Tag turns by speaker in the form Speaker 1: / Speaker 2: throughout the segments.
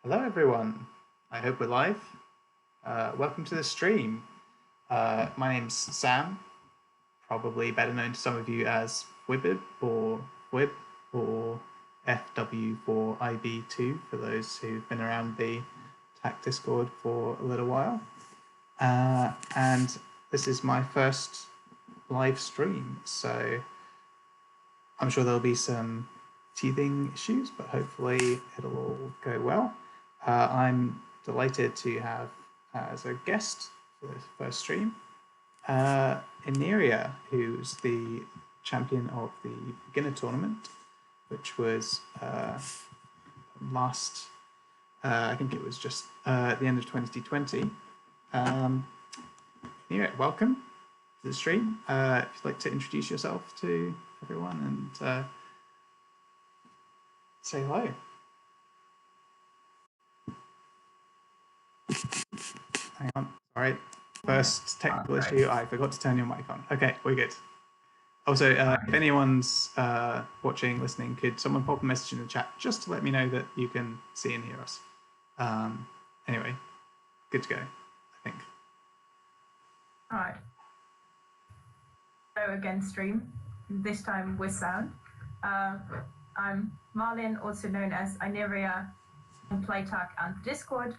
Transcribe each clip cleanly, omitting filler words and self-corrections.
Speaker 1: Hello, everyone. I hope we're live. Welcome to the stream. My name's Sam, probably better known to some of you as Wibib or Wib or FW4IB2 for those who've been around the TAC Discord for a little while. And this is my first live stream, so I'm sure there'll be some teething issues, but hopefully it'll all go well. I'm delighted to have as a guest for this first stream Ineria, who's the champion of the beginner tournament, which was last, I think it was just at the end of 2020. Ineria, welcome to the stream. If you'd like to introduce yourself to everyone and say hello. Hang on, sorry. First technical issue, I forgot to turn your mic on. Okay, we're good. Also, if anyone's watching, listening, could someone pop a message in the chat just to let me know that you can see and hear us? Anyway, good to go, I think.
Speaker 2: All right. So again, stream, this time with sound. I'm Marlin, also known as Ineria on Playtag and Discord.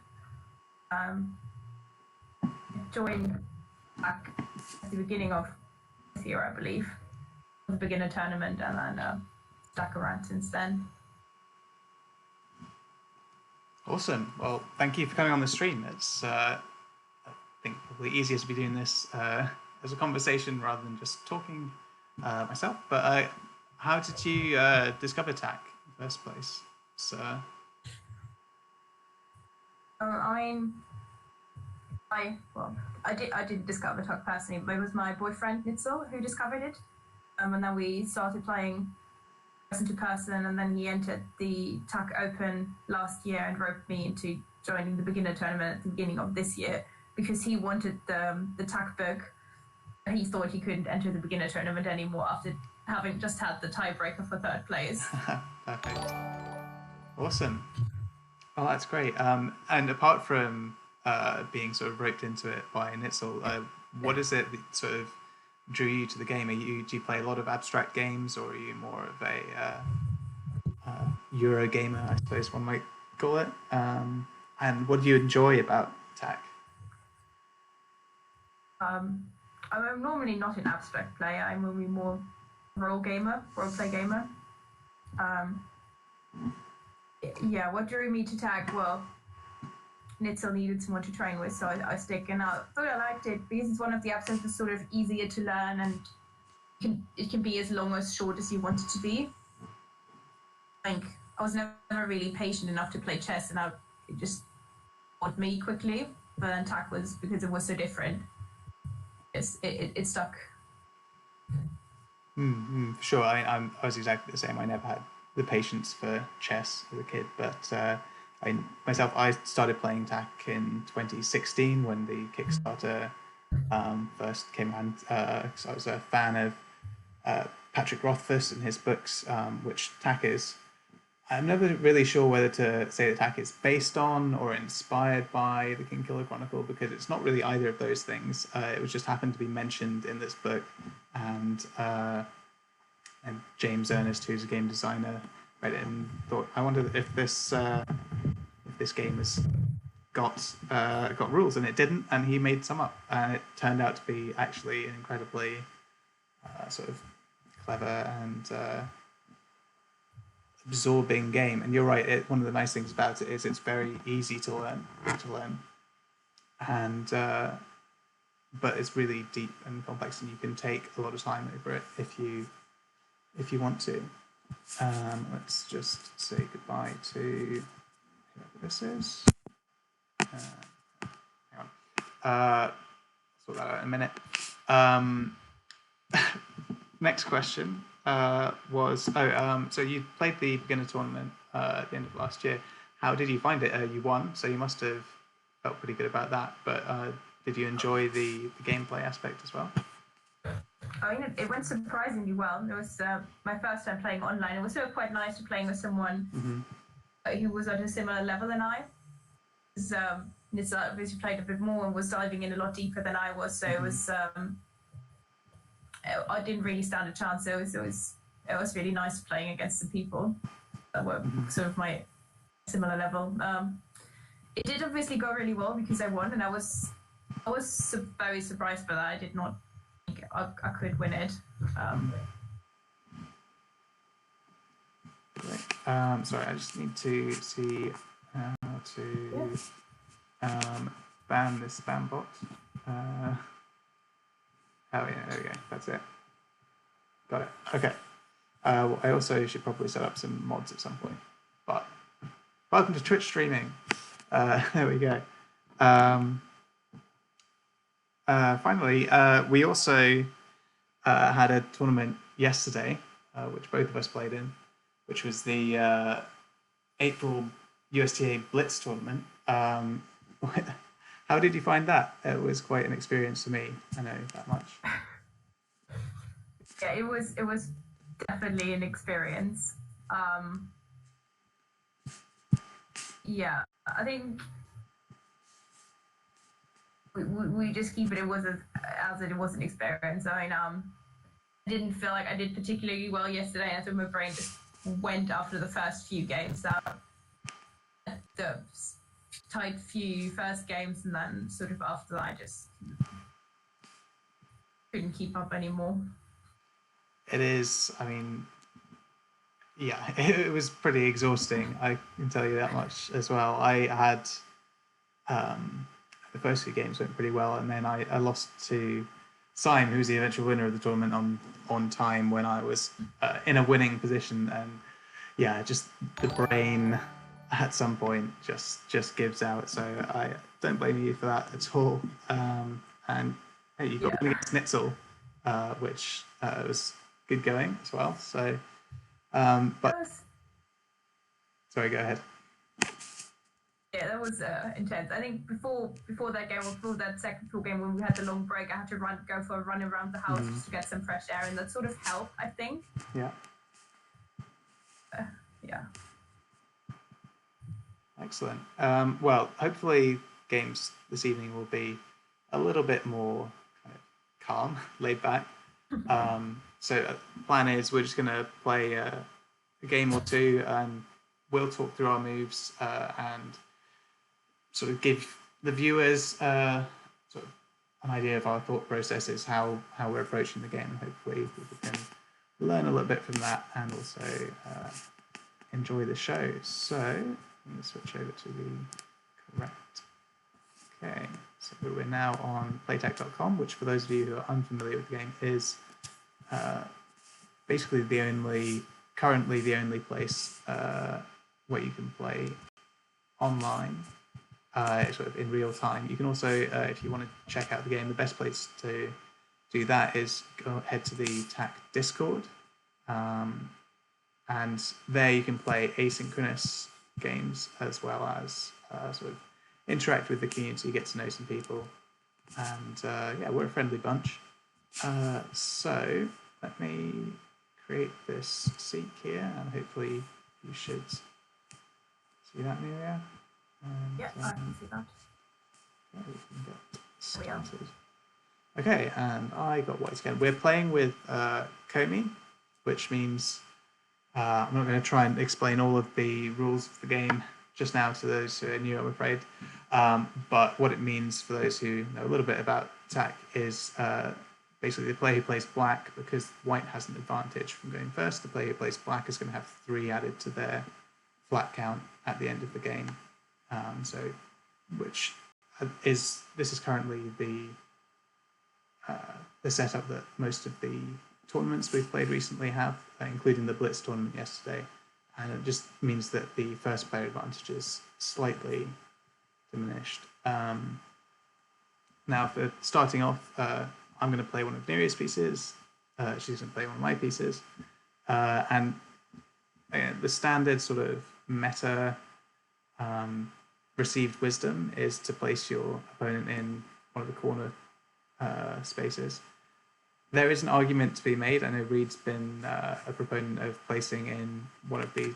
Speaker 2: Joined back at the beginning of this year, I believe, the beginner tournament, and then stuck around since then.
Speaker 1: Awesome. Well, thank you for coming on the stream. It's, I think, probably easier to be doing this as a conversation rather than just talking myself. But how did you discover TAC in the first place? So,
Speaker 2: I didn't discover TAC personally, but it was my boyfriend Nitzel who discovered it. And then we started playing person to person, and then he entered the TAC Open last year and roped me into joining the beginner tournament at the beginning of this year because he wanted the TAC book. He thought he couldn't enter the beginner tournament anymore after having just had the tiebreaker for third place.
Speaker 1: Perfect. Awesome. Well, that's great. And apart from being sort of roped into it by Nitzel, what is it that sort of drew you to the game? Do you play a lot of abstract games, or are you more of a Euro gamer, I suppose one might call it? And what do you enjoy about TAC?
Speaker 2: I'm normally not an abstract player. I'm normally more role play gamer. Yeah, what drew me to TAC? Well, Nitzel needed someone to train with, so I stick, and I thought I liked it because it's one of the abstracts that's sort of easier to learn, and it can be as long or as short as you want it to be. I think I was never really patient enough to play chess, and it just got me quickly. But then TAC was, because it was so different, it stuck.
Speaker 1: For sure. I was exactly the same. I never had the patience for chess as a kid, but I started playing TAC in 2016 when the Kickstarter first came around. So I was a fan of Patrick Rothfuss and his books, which TAC is. I'm never really sure whether to say that TAC is based on or inspired by the Kingkiller Chronicle, because it's not really either of those things. It was just happened to be mentioned in this book, and James Ernest, who's a game designer, read it and thought, I wonder if this game has got rules, and it didn't, and he made some up, and it turned out to be actually an incredibly sort of clever and absorbing game. And you're right, one of the nice things about it is it's very easy to learn, and but it's really deep and complex, and you can take a lot of time over it if you want to. Let's just say goodbye to whoever this is. Hang on. Sort that out in a minute. Next question was, so you played the beginner tournament at the end of last year. How did you find it? You won, so you must have felt pretty good about that. But did you enjoy the gameplay aspect as well?
Speaker 2: It went surprisingly well. It was my first time playing online. It was quite nice to playing with someone who was at a similar level than I. Nitsa obviously played a bit more and was diving in a lot deeper than I was, so it was I didn't really stand a chance. So it was really nice playing against the people that were sort of my similar level. It did obviously go really well because I won, and I was very surprised by that. I did not think I could win it.
Speaker 1: Great. Sorry, I just need to see how to ban this spam bot. Oh yeah, there we go. That's it. Got it. Okay. Well, I also should probably set up some mods at some point. But welcome to Twitch streaming. There we go. Finally, we also had a tournament yesterday, which both of us played in, which was the April USTA Blitz tournament. How did you find that? It was quite an experience for me. I know that much.
Speaker 2: Yeah, it was definitely an experience. Yeah, I think we just keep it. It was as it was an experience. I mean, I didn't feel like I did particularly well yesterday. I think my brain just went after the first few games. The tight few first games, and then sort of after that, I just couldn't keep up anymore.
Speaker 1: It is. I mean, yeah, it was pretty exhausting. I can tell you that much as well. I had the first few games went pretty well, and then I lost to Syme, who was the eventual winner of the tournament, on time when I was in a winning position, and yeah, just the brain at some point just gives out. So I don't blame you for that at all. And hey, you got against Nitzel, which was good going as well. So, but sorry, go ahead.
Speaker 2: Yeah, that was intense. I think before that game, or before that second full game, when we had the long break, I had to go for a run around the house just to get some fresh air, and that sort of helped, I think.
Speaker 1: Yeah.
Speaker 2: Yeah.
Speaker 1: Excellent. Well, hopefully games this evening will be a little bit more kind of calm, laid back. So the plan is we're just going to play a game or two, and we'll talk through our moves and sort of give the viewers sort of an idea of our thought processes, how we're approaching the game, and hopefully people can learn a little bit from that and also enjoy the show. So I'm going to switch over to the correct. Okay, so we're now on playtech.com, which for those of you who are unfamiliar with the game is basically currently the only place where you can play online sort of in real time. You can also, if you want to check out the game, the best place to do that is head to the TAC Discord. And there you can play asynchronous games as well as sort of interact with the community, get to know some people. And yeah, we're a friendly bunch. So let me create this seat here, and hopefully you should see that, Ineria.
Speaker 2: Yeah, I can see that.
Speaker 1: Okay, we can get started. Okay, and I got white again. We're playing with Komi, which means I'm not going to try and explain all of the rules of the game just now to those who are new, I'm afraid. But what it means for those who know a little bit about TAC is basically the player who plays black, because white has an advantage from going first, the player who plays black is going to have 3 added to their flat count at the end of the game. So, which is currently the setup that most of the tournaments we've played recently have, including the Blitz tournament yesterday, and it just means that the first player advantage is slightly diminished. Now, for starting off, I'm going to play one of Ineria's pieces. She's going to play one of my pieces, and the standard sort of meta received wisdom is to place your opponent in one of the corner spaces. There is an argument to be made. I know Reed's been a proponent of placing in one of the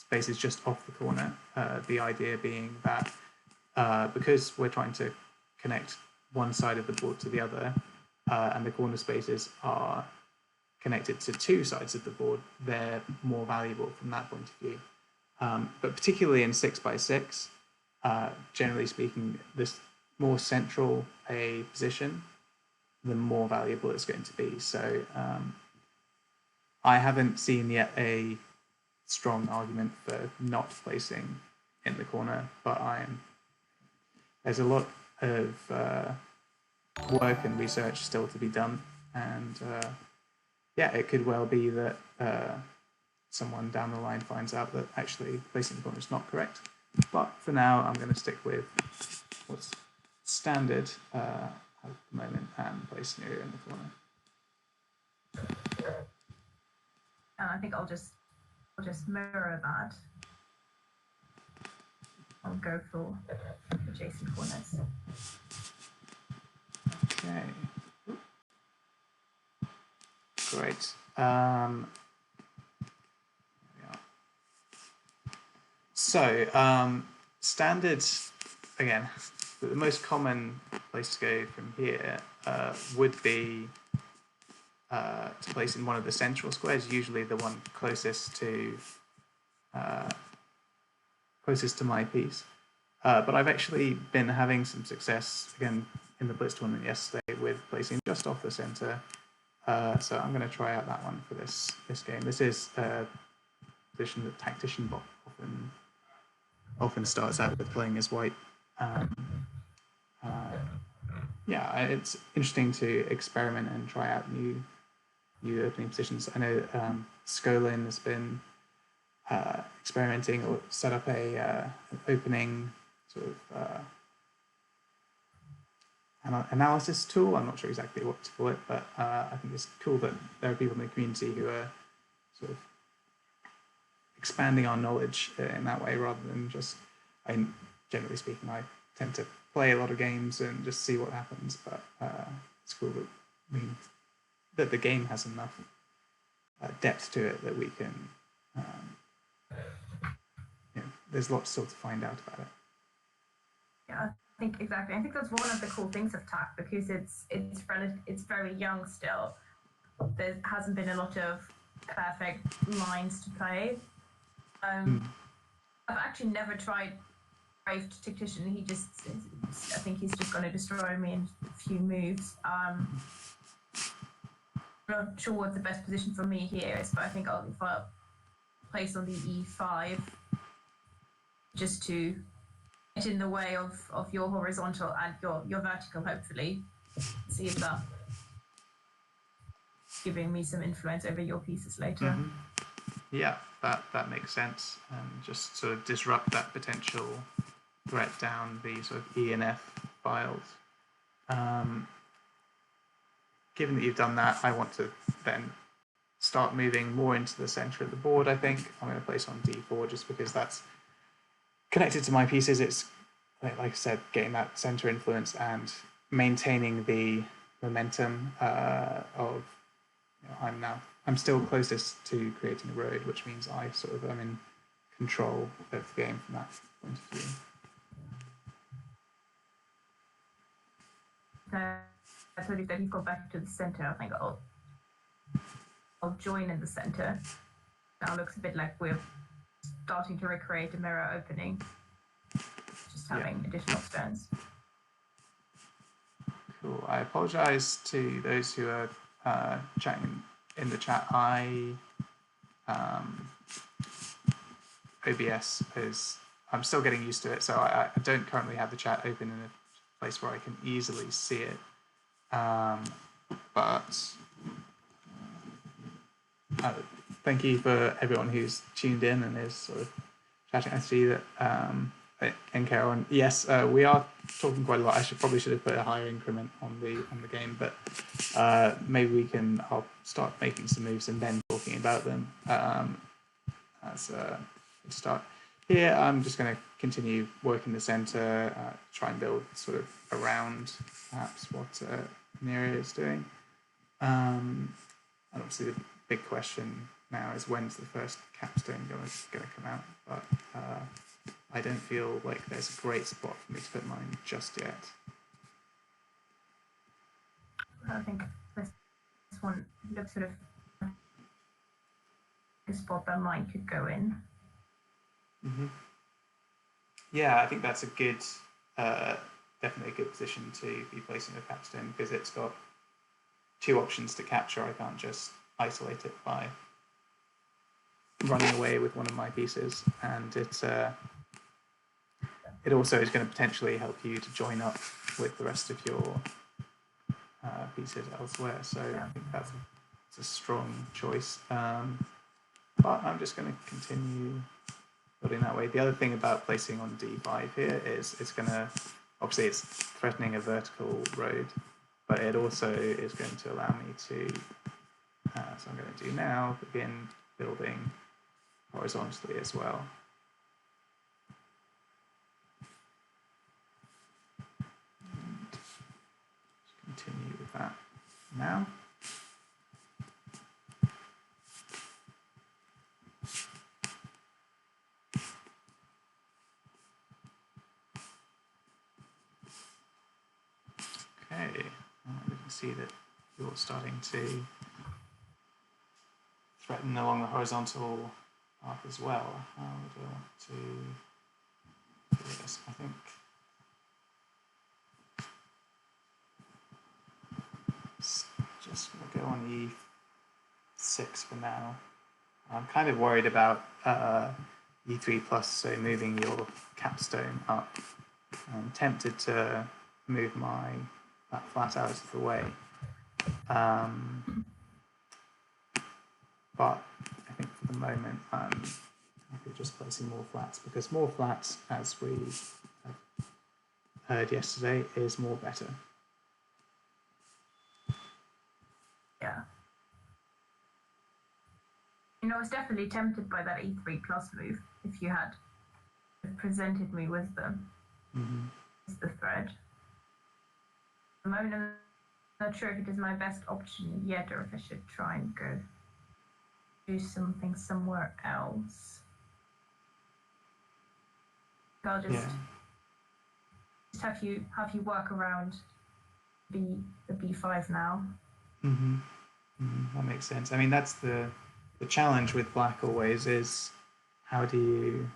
Speaker 1: spaces just off the corner. The idea being that because we're trying to connect one side of the board to the other, and the corner spaces are connected to two sides of the board, they're more valuable from that point of view. But particularly in 6x6, generally speaking, this more central a position, the more valuable it's going to be. So I haven't seen yet a strong argument for not placing in the corner, but there's a lot of work and research still to be done, and yeah, it could well be that someone down the line finds out that actually placing the corner is not correct. But for now, I'm going to stick with what's standard at the moment and place Ineria in the corner.
Speaker 2: And I think I'll just mirror that. I'll go for adjacent corners.
Speaker 1: Okay. Great. So standard, again, the most common place to go from here would be to place in one of the central squares, usually the one closest to my piece. But I've actually been having some success, again, in the Blitz tournament yesterday with placing just off the center. So I'm going to try out that one for this game. This is a position that Tactician Bot often starts out with playing as white. Yeah, it's interesting to experiment and try out new opening positions. I know Skolin has been experimenting or set up an opening sort of analysis tool. I'm not sure exactly what to call it, but I think it's cool that there are people in the community who are sort of expanding our knowledge in that way, rather than just, generally speaking, I tend to play a lot of games and just see what happens, but it's cool that the game has enough depth to it that we can, there's lots still to find out about it.
Speaker 2: Yeah, I think exactly. I think that's one of the cool things of TAC, because it's very young still. There hasn't been a lot of perfect lines to play. I've actually never tried Brave Tactician. I think he's just going to destroy me in a few moves. I'm not sure what the best position for me here is, but I think I'll place on the E5 just to get in the way of your horizontal and your vertical, hopefully. See if that's giving me some influence over your pieces later.
Speaker 1: Mm-hmm. Yeah, that makes sense, and just sort of disrupt that potential threat down the sort of E and F files. Given that you've done that, I want to then start moving more into the center of the board. I think I'm going to place on D4 just because that's connected to my pieces. It's, like I said, getting that center influence and maintaining the momentum of, I'm still closest to creating a road, which means I sort of am in control of the game from that point of view.
Speaker 2: I told you that he's got back to the center. I think I'll join in the center. Now it looks a bit like we're starting to recreate a mirror opening, just having additional stones.
Speaker 1: Cool. I apologize to those who are chatting in the chat. OBS I'm still getting used to it, so I don't currently have the chat open in a place where I can easily see it. But thank you for everyone who's tuned in and is sort of chatting. I see that and Carolyn, yes, we are talking quite a lot. I probably should have put a higher increment on the game, but maybe I'll start making some moves and then talking about them as a start. Here, I'm just going to continue working the center, try and build sort of around perhaps what Ineria is doing. And obviously the big question now is when's the first capstone going to come out, but I don't feel like there's a great spot for me to put mine just yet.
Speaker 2: I think this one looks sort of a spot that mine could go in.
Speaker 1: Mm-hmm. Yeah, I think that's a good, definitely a good position to be placing a capstone, because it's got two options to capture. I can't just isolate it by running away with one of my pieces, and it also is going to potentially help you to join up with the rest of your pieces elsewhere. So I think that's a strong choice. But I'm just going to continue building that way. The other thing about placing on d5 here is it's going to, obviously it's threatening a vertical road, but it also is going to allow me to, so I'm going to do now, begin building horizontally as well. And just continue with that now. Okay, we can see that you're starting to threaten along the horizontal path as well. How would I want to do this? I think just going to go on e6 for now. I'm kind of worried about e3 plus, so moving your capstone up. I'm tempted to move that flat out of the way. But I think for the moment I'm happy just placing more flats, because more flats, as we heard yesterday, is more better.
Speaker 2: Yeah. I was definitely tempted by that e3 plus move if you had presented me with the thread. At the moment, I'm not sure if it is my best option yet, or if I should try and go do something somewhere else. I'll just have you work around the b5 now.
Speaker 1: That makes sense. I mean, that's the challenge with black always is how do you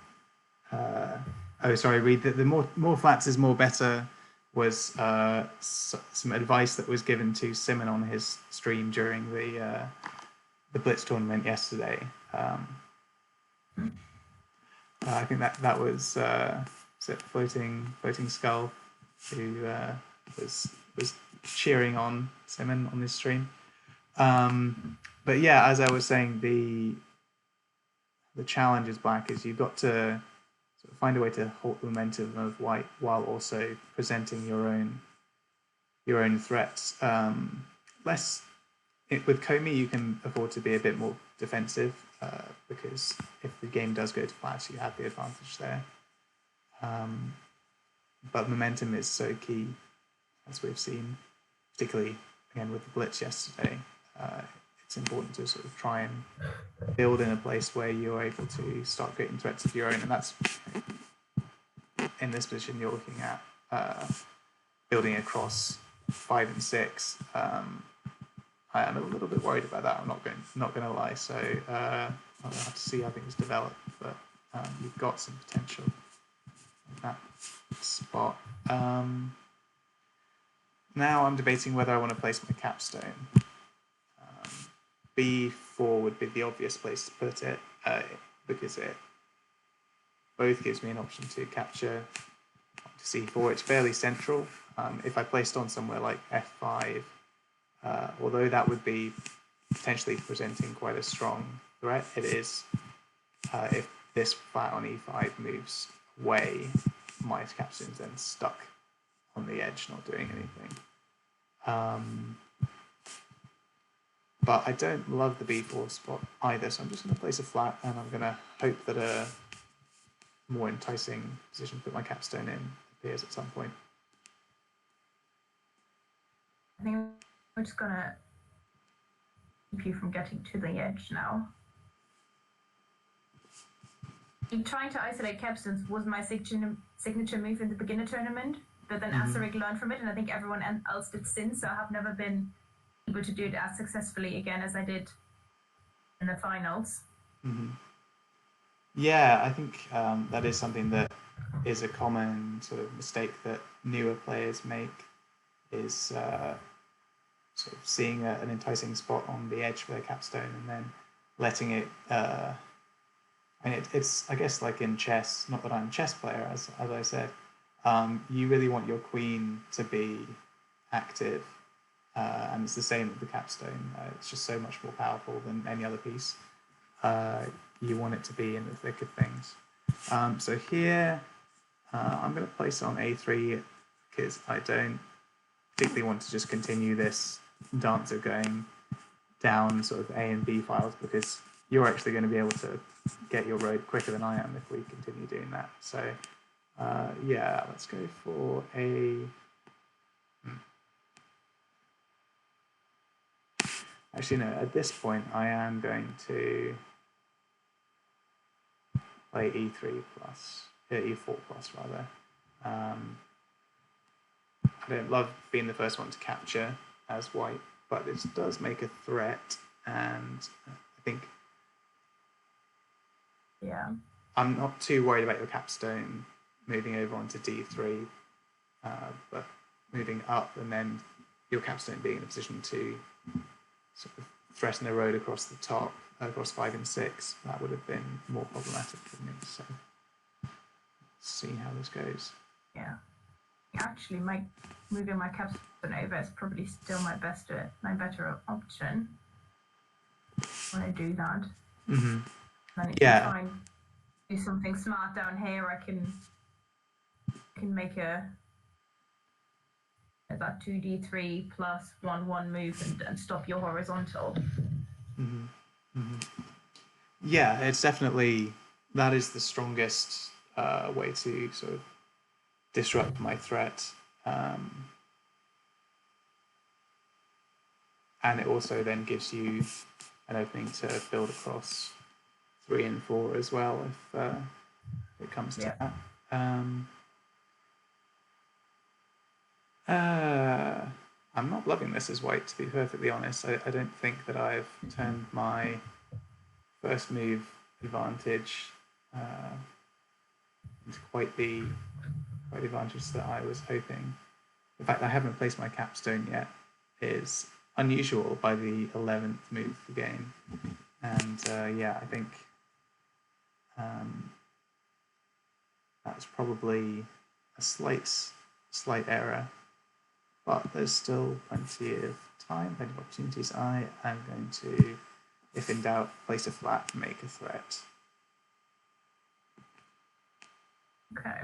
Speaker 1: read that the more flats is more better was some advice that was given to Simon on his stream during the Blitz tournament yesterday. I think that was floating skull, who was cheering on Simon on this stream. But yeah, as I was saying, the challenge is black is you've got to sort of find a way to halt the momentum of white while also presenting your own threats. With Comey, you can afford to be a bit more defensive because if the game does go to flats, you have the advantage there. But momentum is so key, as we've seen, particularly again with the Blitz yesterday. It's important to sort of try and build in a place where you're able to start getting threats of your own, and that's in this position you're looking at building across 5 and 6. I am a little bit worried about that. I'm not going to lie. So I'll have to see how things develop. But you've got some potential in that spot. Now I'm debating whether I want to place my capstone. B4 would be the obvious place to put it because it both gives me an option to capture to C4. It's fairly central. If I placed on somewhere like F5, although that would be potentially presenting quite a strong threat, it is, if this flat on E5 moves away, my capstone's then stuck on the edge, not doing anything. But I don't love the B4 spot either, so I'm just going to place a flat, and I'm going to hope that a more enticing position to put my capstone in appears at some point.
Speaker 2: I think we're just going to keep you from getting to the edge now. trying to isolate capstones was my signature move in the beginner tournament, but then
Speaker 1: Mm-hmm.
Speaker 2: Asarik learned from it, and I think everyone else did since, so I have never been able to do it as successfully again as I did in the finals.
Speaker 1: Mm-hmm. Yeah, I think that is something that is a common sort of mistake that newer players make, is sort of seeing an enticing spot on the edge for their capstone and then letting it. And it's I guess like in chess. Not that I'm a chess player, as I said. You really want your queen to be active, and it's the same with the capstone. It's just so much more powerful than any other piece. You want it to be in the thick of things. So here, I'm going to place on a3 because I don't particularly want to just continue this dance of going down sort of A and B files, because you're actually going to be able to get your road quicker than I am if we continue doing that. So yeah, let's go for a... Actually, no, at this point I am going to play e3 plus, e4 plus rather. I don't love being the first one to capture as white, but it does make a threat, and I think I'm not too worried about your capstone moving over onto d3, but moving up and then your capstone being in a position to sort of threaten a road across the top, across 5 and 6, that would have been more problematic for me. So let's see how this goes.
Speaker 2: Yeah. Actually, moving my capstone over is probably still my better option when I do that.
Speaker 1: Mm-hmm.
Speaker 2: Then if I try and do something smart down here, I can make that 2d3 plus 1/1 move and stop your horizontal.
Speaker 1: Mm-hmm. Mm-hmm. Yeah, it's definitely, that is the strongest way to sort of disrupt my threat. And it also then gives you an opening to build across 3 and 4 as well if it comes to that. I'm not loving this as white, to be perfectly honest. I don't think that I've turned my first move advantage into quite the advantage that I was hoping. The fact that I haven't placed my capstone yet is unusual by the 11th move of the game. And yeah, I think that's probably a slight error, but there's still plenty of time, plenty of opportunities. I am going to, if in doubt, place a flat, make a threat.
Speaker 2: Okay.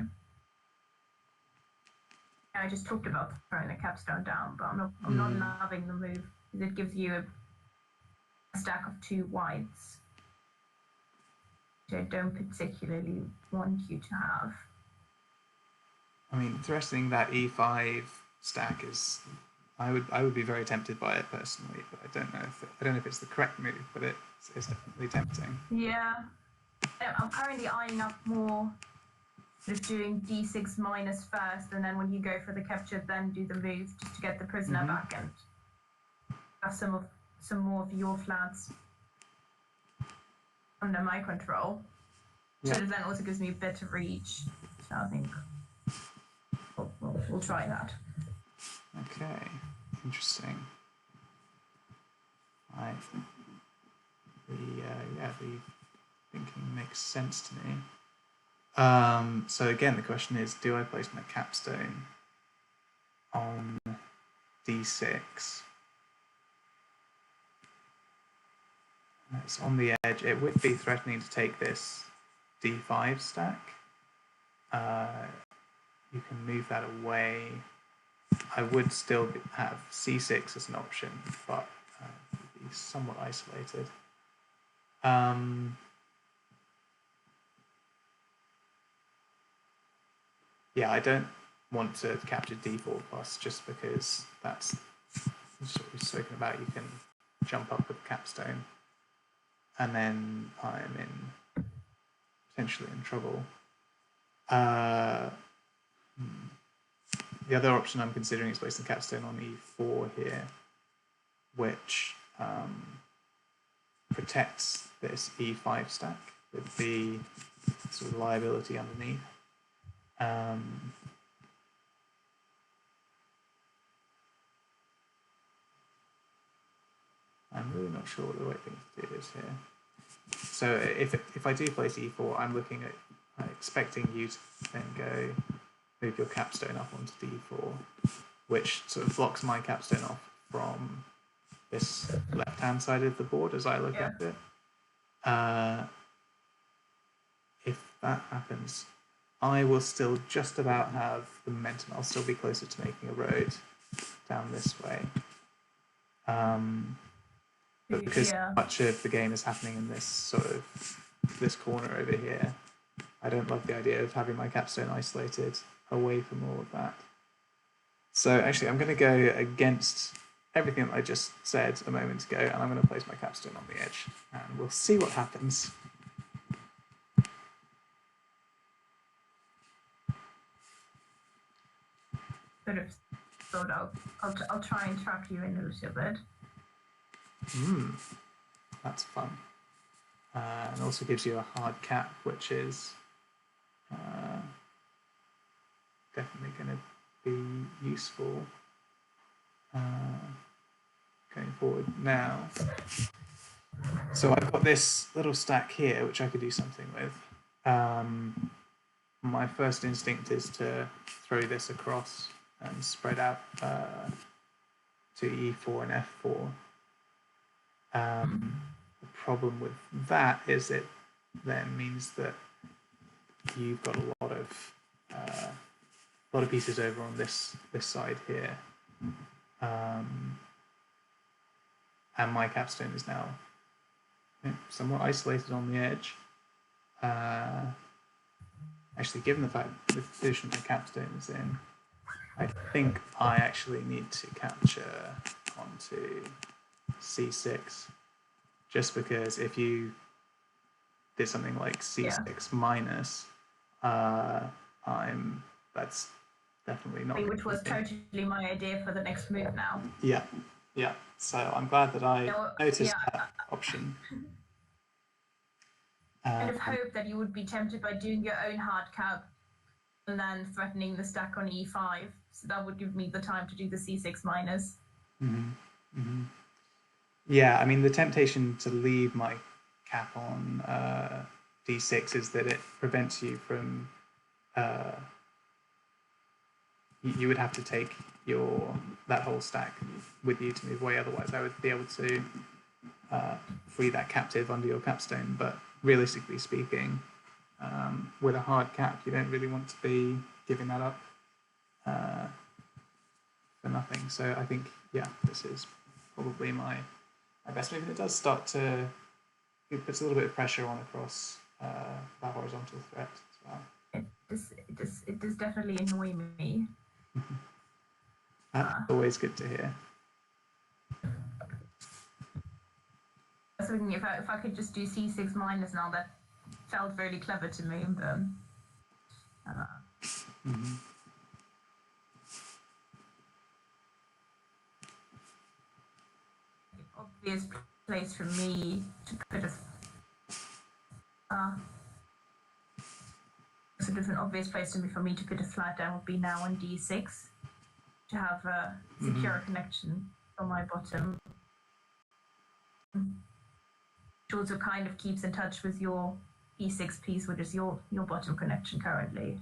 Speaker 2: I just talked about throwing the capstone down, but I'm not loving the move because it gives you a stack of 2 whites, which I don't particularly want you to have.
Speaker 1: I mean, threatening that e5 stack is, I would be very tempted by it personally, but I don't know if it's the correct move, but it's definitely tempting.
Speaker 2: Yeah, I'm currently eyeing up more just doing d6 minus first, and then when you go for the capture, then do the move just to get the prisoner back and have some more of your flats under my control. Yeah. So then also gives me a better reach. So I think we'll try that.
Speaker 1: Okay, interesting. The thinking makes sense to me. So again, the question is, do I place my capstone on d6? It's on the edge. It would be threatening to take this d5 stack. You can move that away. I would still have c6 as an option, but be somewhat isolated. Yeah, I don't want to capture d4 plus just because that's what we've spoken about. You can jump up with the capstone, and then I'm in potentially in trouble. The other option I'm considering is placing the capstone on e4 here, which protects this e5 stack with the sort of liability underneath. I'm really not sure what the right thing to do is here. So if I do place e4, I'm looking at expecting you to then go move your capstone up onto d4, which sort of blocks my capstone off from this left-hand side of the board as I look at it. If that happens, I will still just about have the momentum. I'll still be closer to making a road down this way. But because much of the game is happening in this sort of this corner over here, I don't love the idea of having my capstone isolated away from all of that. So actually, I'm going to go against everything that I just said a moment ago, and I'm going to place my capstone on the edge, and we'll see what happens.
Speaker 2: Sort of thought I'll try and trap you in a little bit.
Speaker 1: That's fun. And also gives you a hard cap, which is definitely going to be useful going forward now. So I've got this little stack here, which I could do something with. My first instinct is to throw this across and spread out to e4 and f4. The problem with that is it then means that you've got a lot of pieces over on this side here, and my capstone is now somewhat isolated on the edge. Actually, given the fact that the position my capstone is in, I think I actually need to capture onto c6, just because if you did something like c6 minus, that's definitely not.
Speaker 2: Which was totally my idea for the next move now.
Speaker 1: Yeah. So I'm glad that I noticed that option.
Speaker 2: Kind of hope that you would be tempted by doing your own hard cap and then threatening the stack on e5. So that would give me the time to do the c6 minus.
Speaker 1: Yeah, I mean, the temptation to leave my cap on d6 is that it prevents you from... you would have to take that whole stack with you to move away, otherwise I would be able to free that captive under your capstone. But realistically speaking, with a hard cap, you don't really want to be giving that up for nothing. So I think, yeah, this is probably my best move. And it does start to... It puts a little bit of pressure on across that horizontal threat as well.
Speaker 2: It does definitely annoy me.
Speaker 1: That's always good to hear.
Speaker 2: I was thinking if I could just do c6 minus now, that felt really clever to me. But, obvious place for me to put a sort of an obvious place for me to put a flag down would be now on d6 to have a secure connection from my bottom, which also kind of keeps in touch with your e6 piece, which is your bottom connection currently.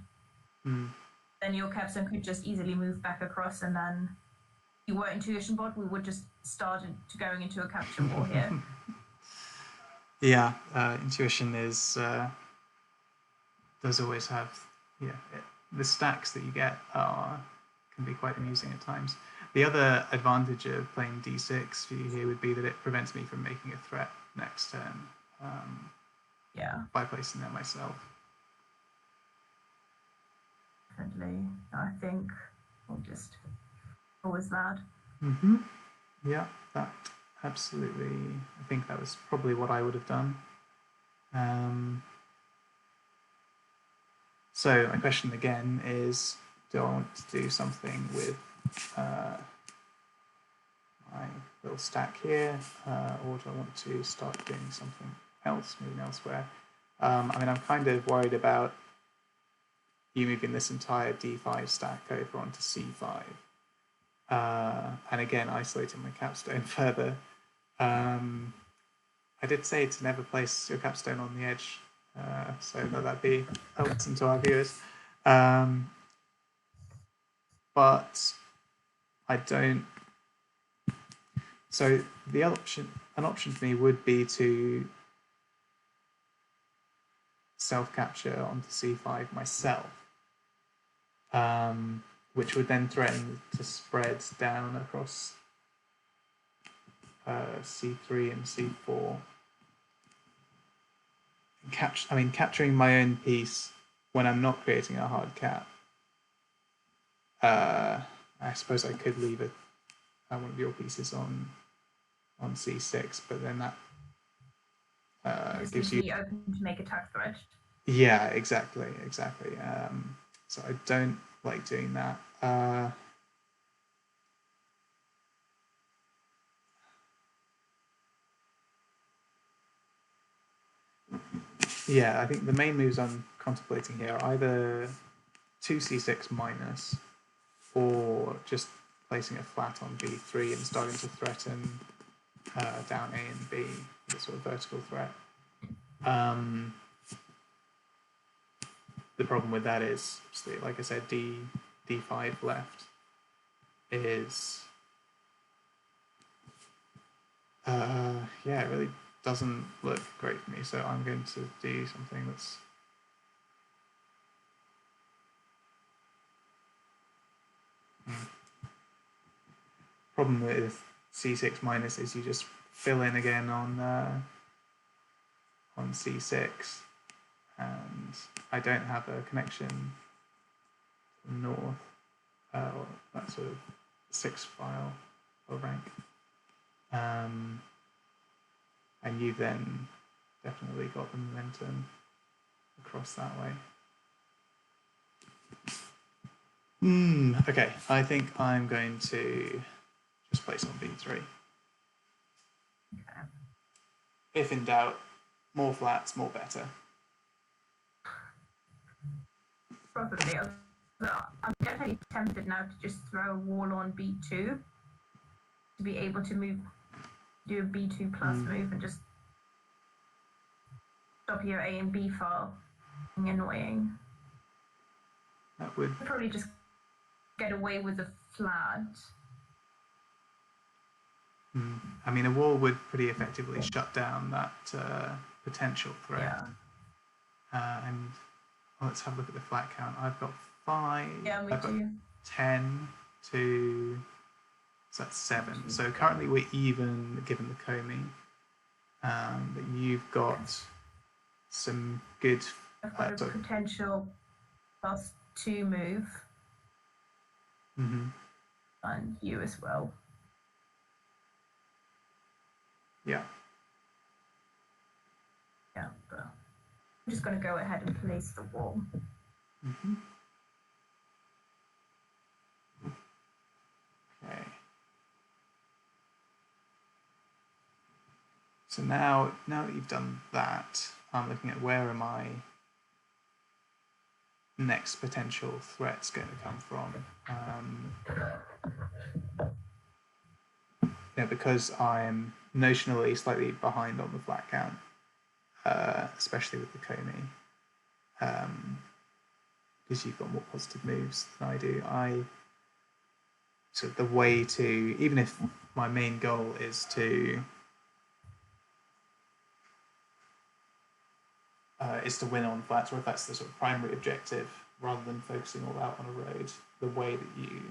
Speaker 2: Then your capstone could just easily move back across, and then if you were intuition bot, we would just start going into a capture war here.
Speaker 1: Yeah, intuition is does always have the stacks that you get can be quite amusing at times. The other advantage of playing d6 for you here would be that it prevents me from making a threat next turn. By placing that myself.
Speaker 2: Definitely, I think we'll just go with that.
Speaker 1: Yeah, that absolutely. I think that was probably what I would have done. So my question again is, do I want to do something with my little stack here, or do I want to start doing something else, moving elsewhere? I mean, I'm kind of worried about you moving this entire D5 stack over onto C5. And again, isolating my capstone further. I did say to never place your capstone on the edge, so that'd be a lesson to our viewers. But I don't. So the an option for me would be to self-capture onto C5 myself, which would then threaten to spread down across C3 and C4. Capturing my own piece when I'm not creating a hard cap. I suppose I could leave one of your pieces on C6, but then that gives you
Speaker 2: open to make attack threat.
Speaker 1: Yeah, exactly. So I don't like doing that. Yeah, I think the main moves I'm contemplating here are either 2c6 minus, or just placing a flat on b3 and starting to threaten down A and B, the sort of vertical threat. The problem with that is, like I said, D5 left is it really doesn't look great for me, so I'm going to do something that's problem with C6 minus is you just fill in again on C6, and I don't have a connection to the north, or that sort of 6 file or rank. And you then definitely got the momentum across that way. Okay, I think I'm going to just place on B3.
Speaker 2: Okay.
Speaker 1: If in doubt, more flats, more better.
Speaker 2: Probably. I'm definitely tempted now to just throw a wall on B2 to be able to do a B2 plus move and just stop your A and B file being annoying.
Speaker 1: That would
Speaker 2: probably just get away with a flat.
Speaker 1: I mean, a wall would pretty effectively shut down that potential threat. Yeah. And let's have a look at the flat count. I've got 5.
Speaker 2: Yeah, me
Speaker 1: I've
Speaker 2: too.
Speaker 1: got 10 to. So that's 7. So currently we're even given the Comey. But you've got some good.
Speaker 2: I've got a potential +2 move. And you as well.
Speaker 1: Yeah.
Speaker 2: Yeah, but I'm just going to go ahead and place the wall.
Speaker 1: Okay. So now that you've done that, I'm looking at where are my next potential threats going to come from. Because I'm notionally slightly behind on the flat count, especially with the Comey, because you've got more positive moves than I do. The way to, even if my main goal is to win on flats, or if that's the sort of primary objective, rather than focusing all out on a road, the way that you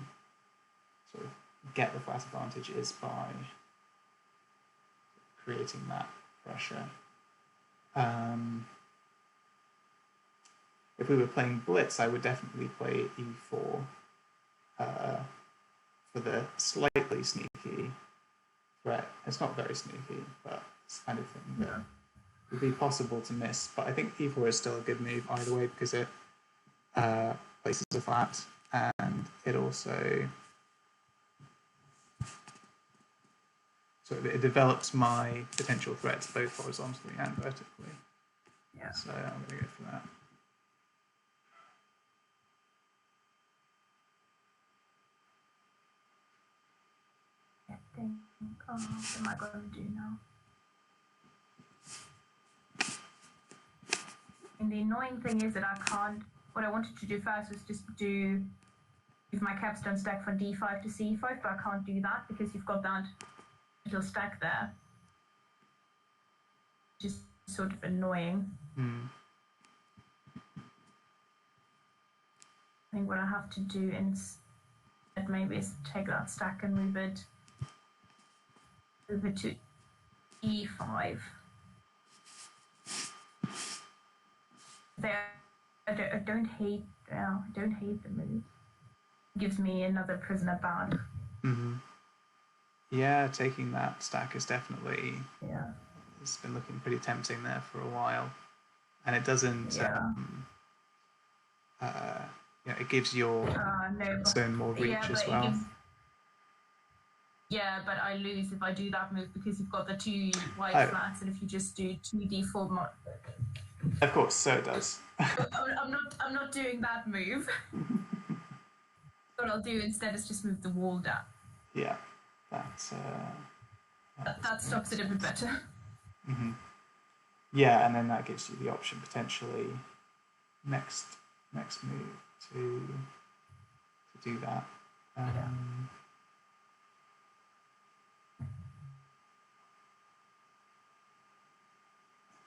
Speaker 1: sort of get the flat advantage is by creating that pressure. If we were playing blitz, I would definitely play E4 for the slightly sneaky threat. It's not very sneaky, but it's kind of thing that would be possible to miss. But I think E4 is still a good move either way, because it places are flat, and it also it develops my potential threats both horizontally and vertically.
Speaker 2: Yeah.
Speaker 1: So I'm going to go for that.
Speaker 2: I think, what am I going to do now? And the annoying thing is that I can't. What I wanted to do first was just move my capstone stack from D5 to C5, but I can't do that because you've got that little stack there. Just sort of annoying. I think what I have to do instead maybe is take that stack and move it to E5. I don't hate the move. It gives me another prisoner back.
Speaker 1: Yeah, taking that stack is definitely.
Speaker 2: Yeah.
Speaker 1: It's been looking pretty tempting there for a while, and it doesn't.
Speaker 2: Yeah.
Speaker 1: It gives your zone more reach as well.
Speaker 2: Yeah, but I lose if I do that move because you've got the 2 white flats, and if you just do 2d4
Speaker 1: Of course, so it does.
Speaker 2: I'm not doing that move. What I'll do instead is just move the wall down.
Speaker 1: Yeah,
Speaker 2: that stops it a bit better.
Speaker 1: Yeah, and then that gives you the option potentially next move to do that.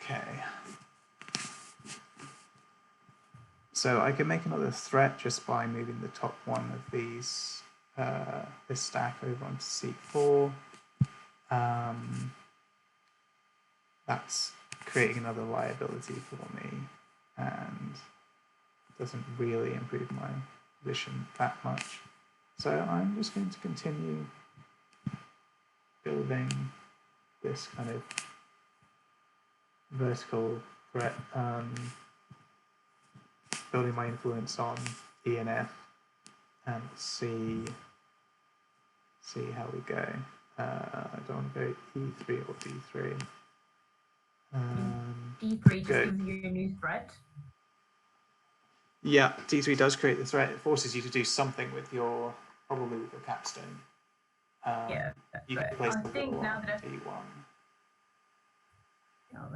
Speaker 1: Okay. So I can make another threat just by moving the top one of these, this stack over onto C4. That's creating another liability for me and doesn't really improve my position that much. So I'm just going to continue building this kind of vertical threat, building my influence on E and F, and see how we go. I don't want to go E3 or D3.
Speaker 2: D3 just gives you a new threat.
Speaker 1: Yeah, D3 does create the threat. It forces you to do something with probably with your capstone.
Speaker 2: Yeah,
Speaker 1: you can place the wall on D1.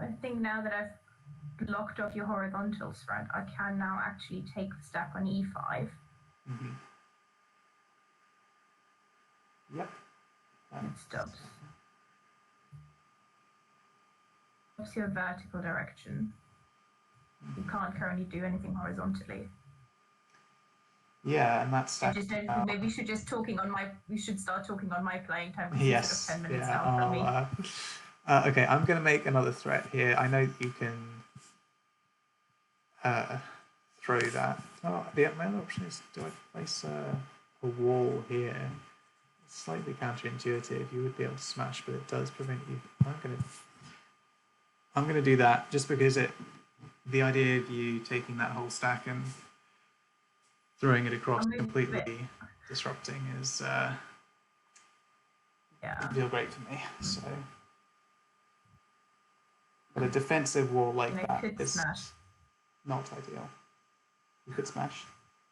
Speaker 2: I think now that I've blocked off your horizontal threat, I can now actually take the stack on E5.
Speaker 1: Yep.
Speaker 2: It stops your vertical direction. You can't currently do anything horizontally.
Speaker 1: Yeah, and that's
Speaker 2: I just don't think maybe we should start talking on my playing time because
Speaker 1: yes,
Speaker 2: it's sort of 10 minutes now from me.
Speaker 1: Okay, I'm going to make another threat here. I know that you can throw that. Oh, my other option is, do I place a wall here? It's slightly counterintuitive. You would be able to smash, but it does prevent you. I'm going to do that just because the idea of you taking that whole stack and throwing it across completely disrupting is feel great for me. So, but a defensive wall like that is not ideal. You could smash.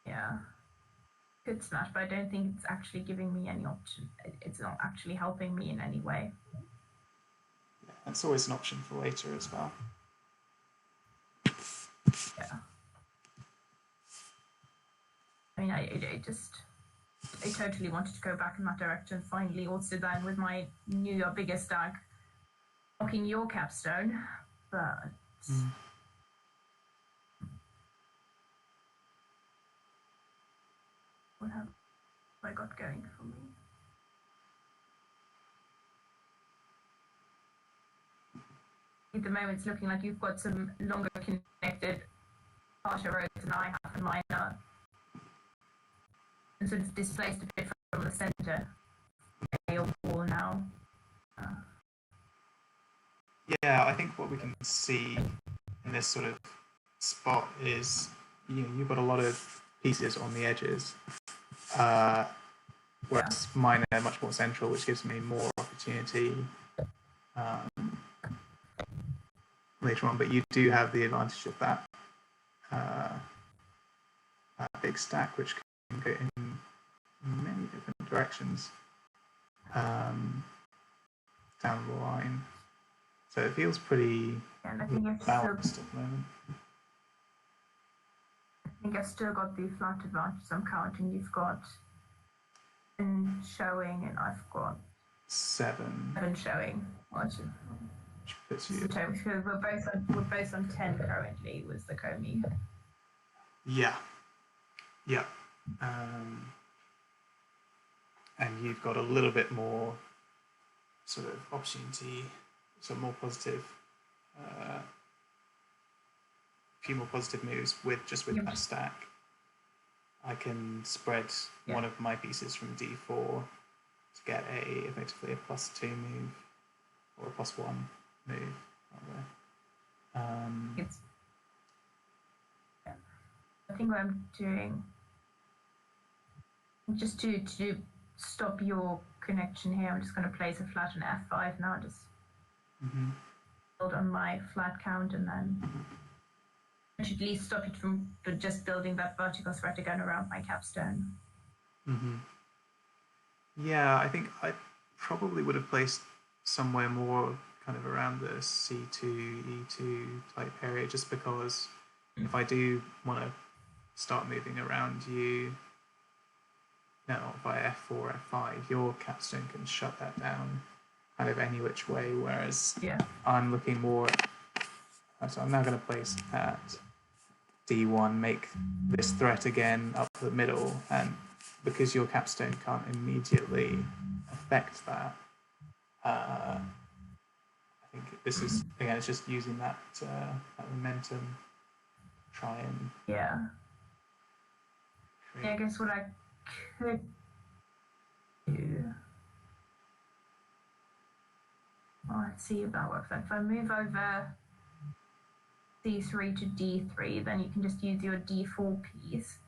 Speaker 2: Yeah, could smash, but I don't think it's actually giving me any option. It's not actually helping me in any way.
Speaker 1: Yeah, that's always an option for later as well.
Speaker 2: Yeah. I mean, I totally wanted to go back in that direction finally, also then with my new bigger stack blocking your capstone, but what have I got going for me? At the moment, it's looking like you've got some longer connected harsher roads than I have in mine are. And sort of displaced a bit from the centre. Your wall now.
Speaker 1: Yeah, I think what we can see in this sort of spot is you've got a lot of pieces on the edges, uh, whereas mine are much more central, which gives me more opportunity later on. But you do have the advantage of that big stack, which can go in many different directions down the line. So it feels pretty balanced at the moment.
Speaker 2: I think I've still got the flat advantage. I'm counting. You've got showing, and I've got
Speaker 1: 7
Speaker 2: showing.
Speaker 1: Which puts you.
Speaker 2: We're both on 10 currently with the Komi.
Speaker 1: Yeah. And you've got a little bit more sort of opportunity, some more positive, a few more positive moves with that stack. I can spread one of my pieces from D4 to get effectively a +2 move or a +1 move.
Speaker 2: I think what I'm doing, just to stop your connection here, I'm just going to place a flat on F5 now, just build on my flat count, and then I should at least stop it from just building that vertical thread again around my capstone.
Speaker 1: Yeah, I think I probably would have placed somewhere more kind of around the C2, E2 type area, just because if I do want to start moving around you, by F4, F5, your capstone can shut that down kind of any which way, whereas I'm looking more so I'm now going to place at D1, make this threat again up the middle, and because your capstone can't immediately affect that, I think this is, again, it's just using that momentum, try and
Speaker 2: I guess what I could do, let's see if that works. If I move over D3 to D3, then you can just use your D4 piece,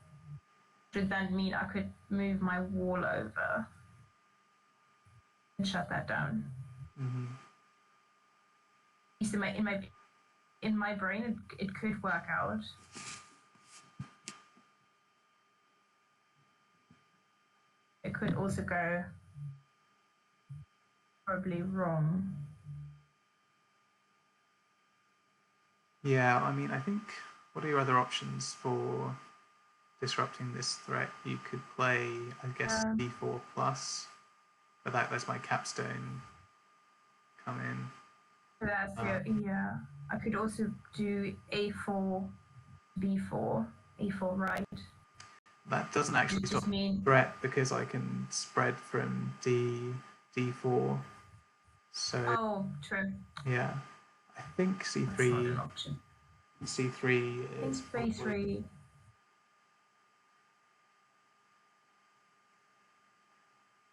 Speaker 2: which would then mean I could move my wall over and shut that down. In my brain, it could work out. It could also go horribly wrong.
Speaker 1: Yeah, I mean, I think, what are your other options for disrupting this threat? You could play, I guess, D4 plus, but that lets my capstone come in.
Speaker 2: That's I could also do A4, B4, A4 right.
Speaker 1: That doesn't actually stop threat because I can spread from D4. So
Speaker 2: true.
Speaker 1: Yeah, I think C3.
Speaker 2: That's not an option.
Speaker 1: C3 is
Speaker 2: probably...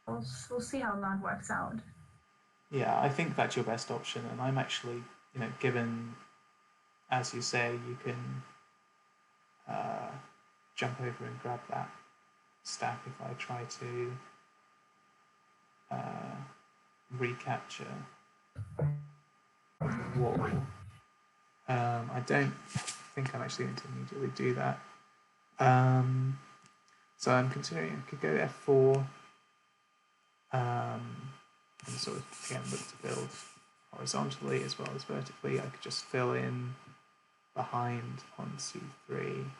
Speaker 2: We'll see how that works out.
Speaker 1: Yeah, I think that's your best option, and I'm actually, given, as you say, you can jump over and grab that stack if I try to recapture the wall. I don't think I'm actually going to immediately do that. So I'm considering I could go F4 and sort of, again, look to build horizontally as well as vertically. I could just fill in behind on C3.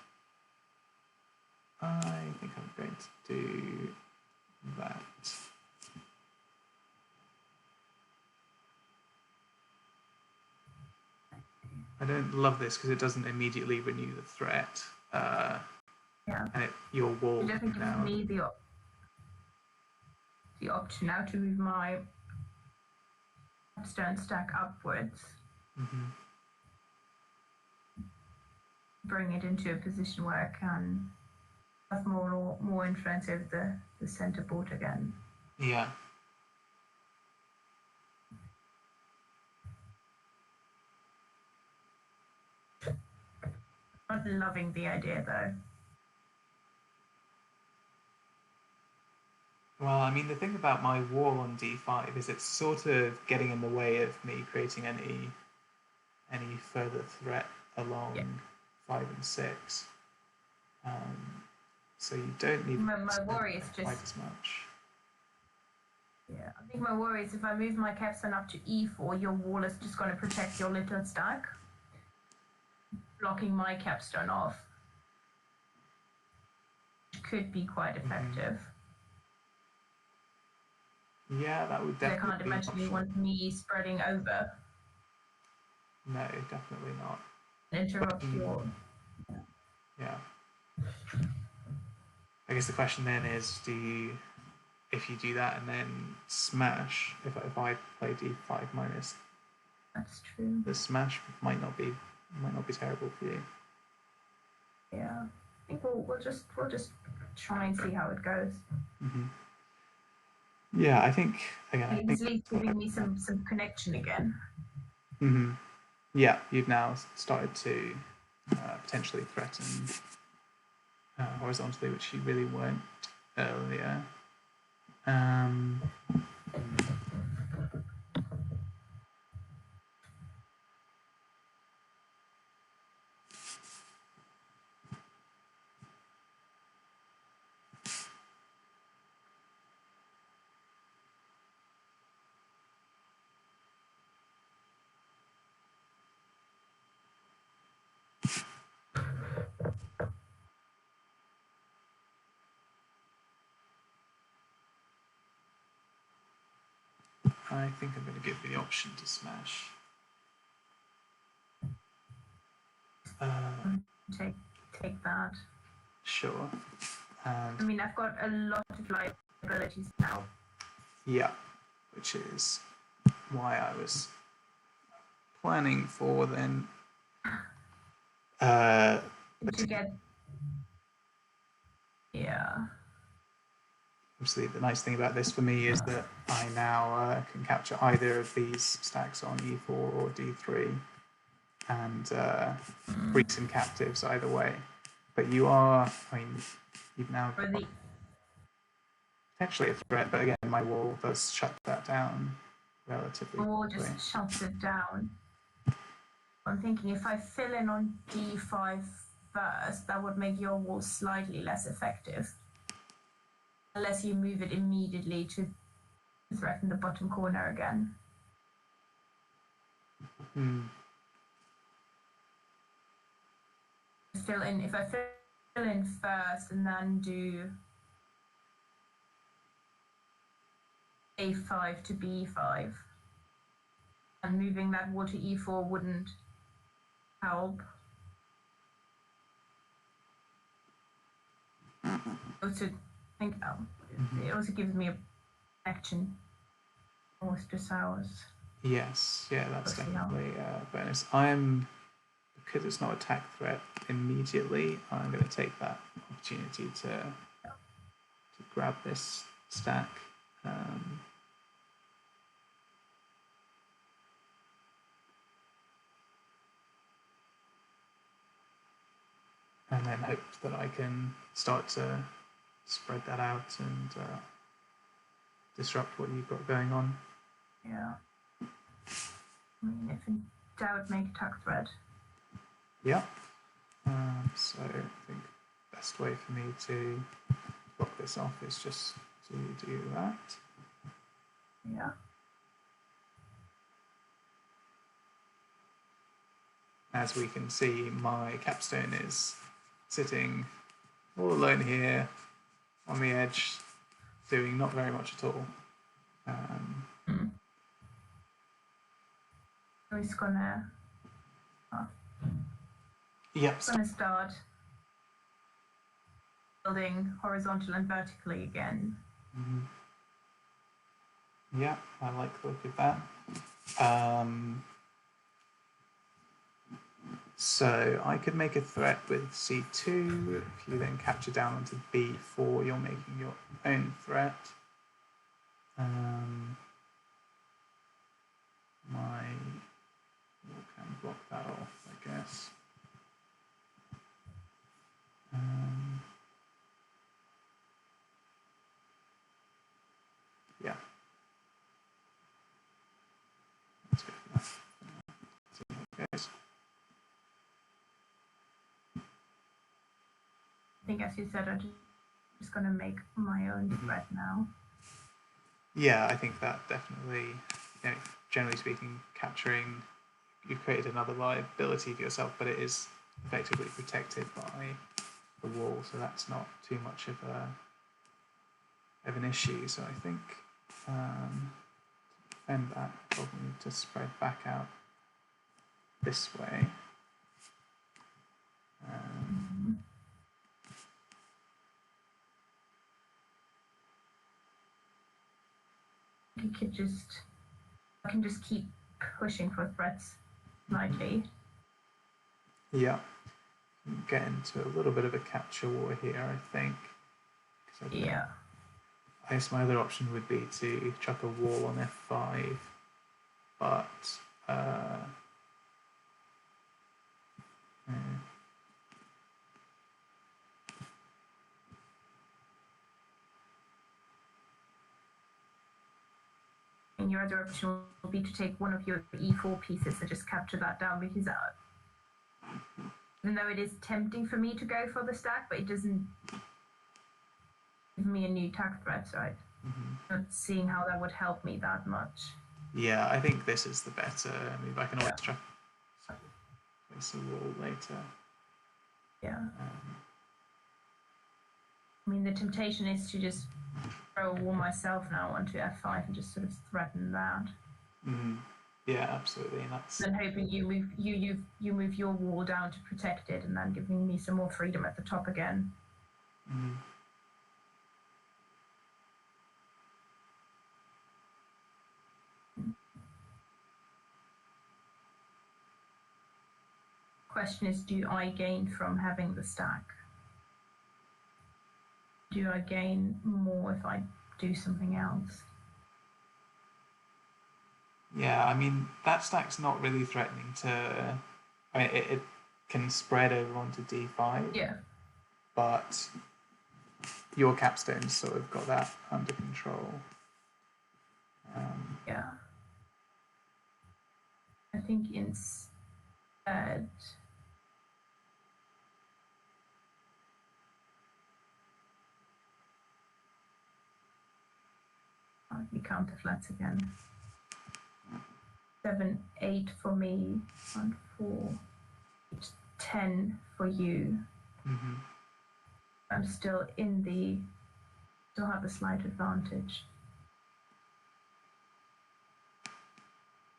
Speaker 1: I think I'm going to do that. I don't love this because it doesn't immediately renew the threat. And your wall.
Speaker 2: It definitely gives me the option now to move my stone stack upwards. Bring it into a position where I can have more influence over the center board again.
Speaker 1: Yeah.
Speaker 2: Not loving the idea though.
Speaker 1: Well, I mean, the thing about my wall on d5 is it's sort of getting in the way of me creating any further threat along 5 and 6. So you don't need
Speaker 2: my worry is
Speaker 1: quite
Speaker 2: just
Speaker 1: as much.
Speaker 2: yeah. I think my worry is if I move my capstone up to e4, your wall is just going to protect your little stack, blocking my capstone off. Which could be quite effective.
Speaker 1: Yeah, that would
Speaker 2: I
Speaker 1: definitely
Speaker 2: can't
Speaker 1: be an
Speaker 2: imagine you
Speaker 1: option.
Speaker 2: want me spreading over
Speaker 1: No, definitely not.
Speaker 2: and interrupt your.
Speaker 1: Yeah. I guess the question then is, if you do that and then smash, if I play d5 minus,
Speaker 2: That's true.
Speaker 1: the smash might not be terrible for you.
Speaker 2: Yeah. I think we'll just try and see how it goes.
Speaker 1: Yeah, I think again.
Speaker 2: He's at least giving me some connection again.
Speaker 1: Yeah, you've now started to potentially threaten horizontally, which you really weren't earlier. I think I'm going to give you the option to smash.
Speaker 2: Take that.
Speaker 1: Sure. And
Speaker 2: I mean, I've got a lot of liabilities now.
Speaker 1: yeah, which is why I was planning for then.
Speaker 2: To get. Yeah.
Speaker 1: Obviously, the nice thing about this for me is that I now can capture either of these stacks on e4 or d3 and free some captives either way. But you are, I mean, you've now got potentially a threat, but again, my wall does shut that down relatively
Speaker 2: The wall
Speaker 1: quickly.
Speaker 2: just shuts it down. I'm thinking if I fill in on d5 first, that would make your wall slightly less effective. Unless you move it immediately to threaten the bottom corner again. If I fill in first and then do a5 to b5, and moving that wall to e4 wouldn't help. Also, it also gives me a connection almost to Sours.
Speaker 1: Yes, yeah, that's definitely a bonus. Because it's not attack threat immediately, I'm going to take that opportunity to grab this stack. And then hope that I can start to spread that out and disrupt what you've got going on.
Speaker 2: Yeah. I mean, if in doubt, make attack threat.
Speaker 1: Yeah. So I think the best way for me to block this off is just to do that.
Speaker 2: Yeah.
Speaker 1: As we can see, my capstone is sitting all alone here on the edge, doing not very much at all.
Speaker 2: So he's gonna.
Speaker 1: Yep.
Speaker 2: He's gonna start building horizontal and vertically again.
Speaker 1: Yeah, I like the look of that. So I could make a threat with c2. If you then capture down onto b4, you're making your own threat. My wall can block that off, I guess.
Speaker 2: think, as you said, I'm just going to make my own thread now.
Speaker 1: Yeah, I think that definitely, generally speaking, capturing, you've created another liability for yourself, but it is effectively protected by the wall, so that's not too much of an issue. So I think defend that, probably need to spread back out this way.
Speaker 2: I can just keep pushing for threats slightly.
Speaker 1: Yeah, get into a little bit of a capture war here, I think.
Speaker 2: Yeah.
Speaker 1: I guess my other option would be to chuck a wall on f5, but
Speaker 2: And your other option will be to take one of your e4 pieces and just capture that down, because even though it is tempting for me to go for the stack, but it doesn't give me a new tack threat, right? Not seeing how that would help me that much.
Speaker 1: Yeah, I think this is the better move. I can always try place a wall later.
Speaker 2: Yeah. I mean, the temptation is to just throw a wall myself now onto f5 and just sort of threaten that.
Speaker 1: Yeah, absolutely. And that's
Speaker 2: then hoping you move your wall down to protect it, and then giving me some more freedom at the top again. Question is, do I gain from having the stack? Do I gain more if I do something else?
Speaker 1: Yeah, I mean, that stack's not really threatening to... I mean, it can spread over onto d5.
Speaker 2: Yeah.
Speaker 1: But your capstone's sort of got that under control.
Speaker 2: Yeah. I think instead... we counter flats again. 7, 8 for me, and 4, 10 for you. I'm still still have a slight advantage.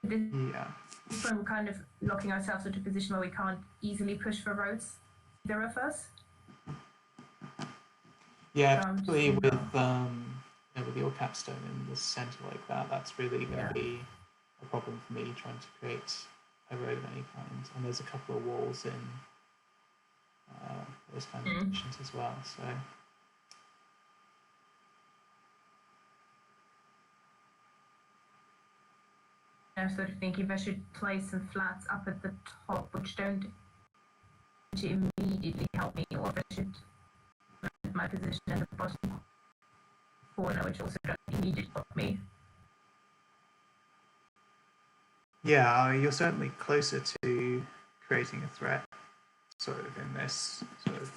Speaker 2: This one, we're kind of locking ourselves into a position where we can't easily push for roads, either of us.
Speaker 1: Yeah, particularly with your capstone in the center like that, that's really going to be a problem for me trying to create a road of any kind. And there's a couple of walls in those kind of positions as well. So.
Speaker 2: I sort of think if I should place some flats up at the top, which don't immediately help me, or if I should put my position in the bottom corner, which also don't immediately help me.
Speaker 1: Yeah, you're certainly closer to creating a threat, sort of in this sort of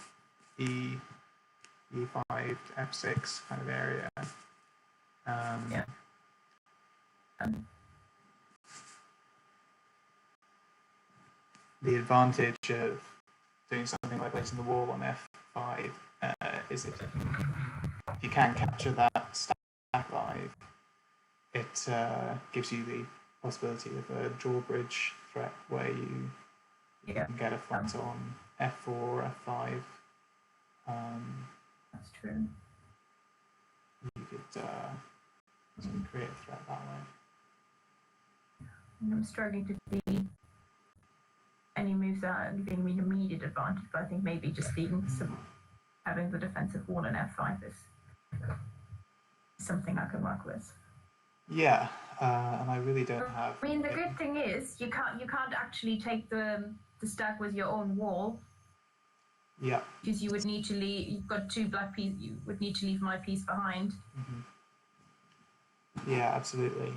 Speaker 1: E5 to F6 kind of area. The advantage of doing something like placing the wall on F5 is if you can capture that stack live, it gives you the possibility of a drawbridge threat where you can get a flat on F4 or F5.
Speaker 2: That's true.
Speaker 1: You could create a threat that way.
Speaker 2: And I'm struggling to see any moves that are giving me an immediate advantage, but I think maybe just having the defensive wall in F5 is something I can work with.
Speaker 1: Yeah, and I really don't have.
Speaker 2: I mean, the good thing is you can't actually take the stack with your own wall.
Speaker 1: Yeah.
Speaker 2: Because you would need to leave. You've got 2 black pieces. You would need to leave my piece behind.
Speaker 1: Yeah, absolutely.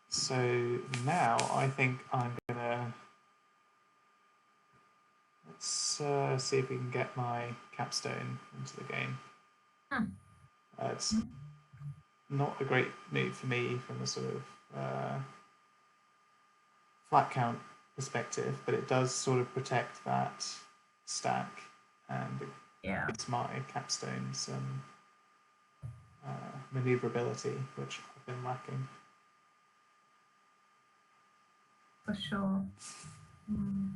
Speaker 1: So now I think I'm gonna Let's see if we can get my capstone into the game.
Speaker 2: Hmm.
Speaker 1: It's not a great move for me from a sort of flat count perspective, but it does sort of protect that stack, and it
Speaker 2: Yeah,
Speaker 1: gives my capstone some maneuverability, which I've been lacking.
Speaker 2: for sure. Mm.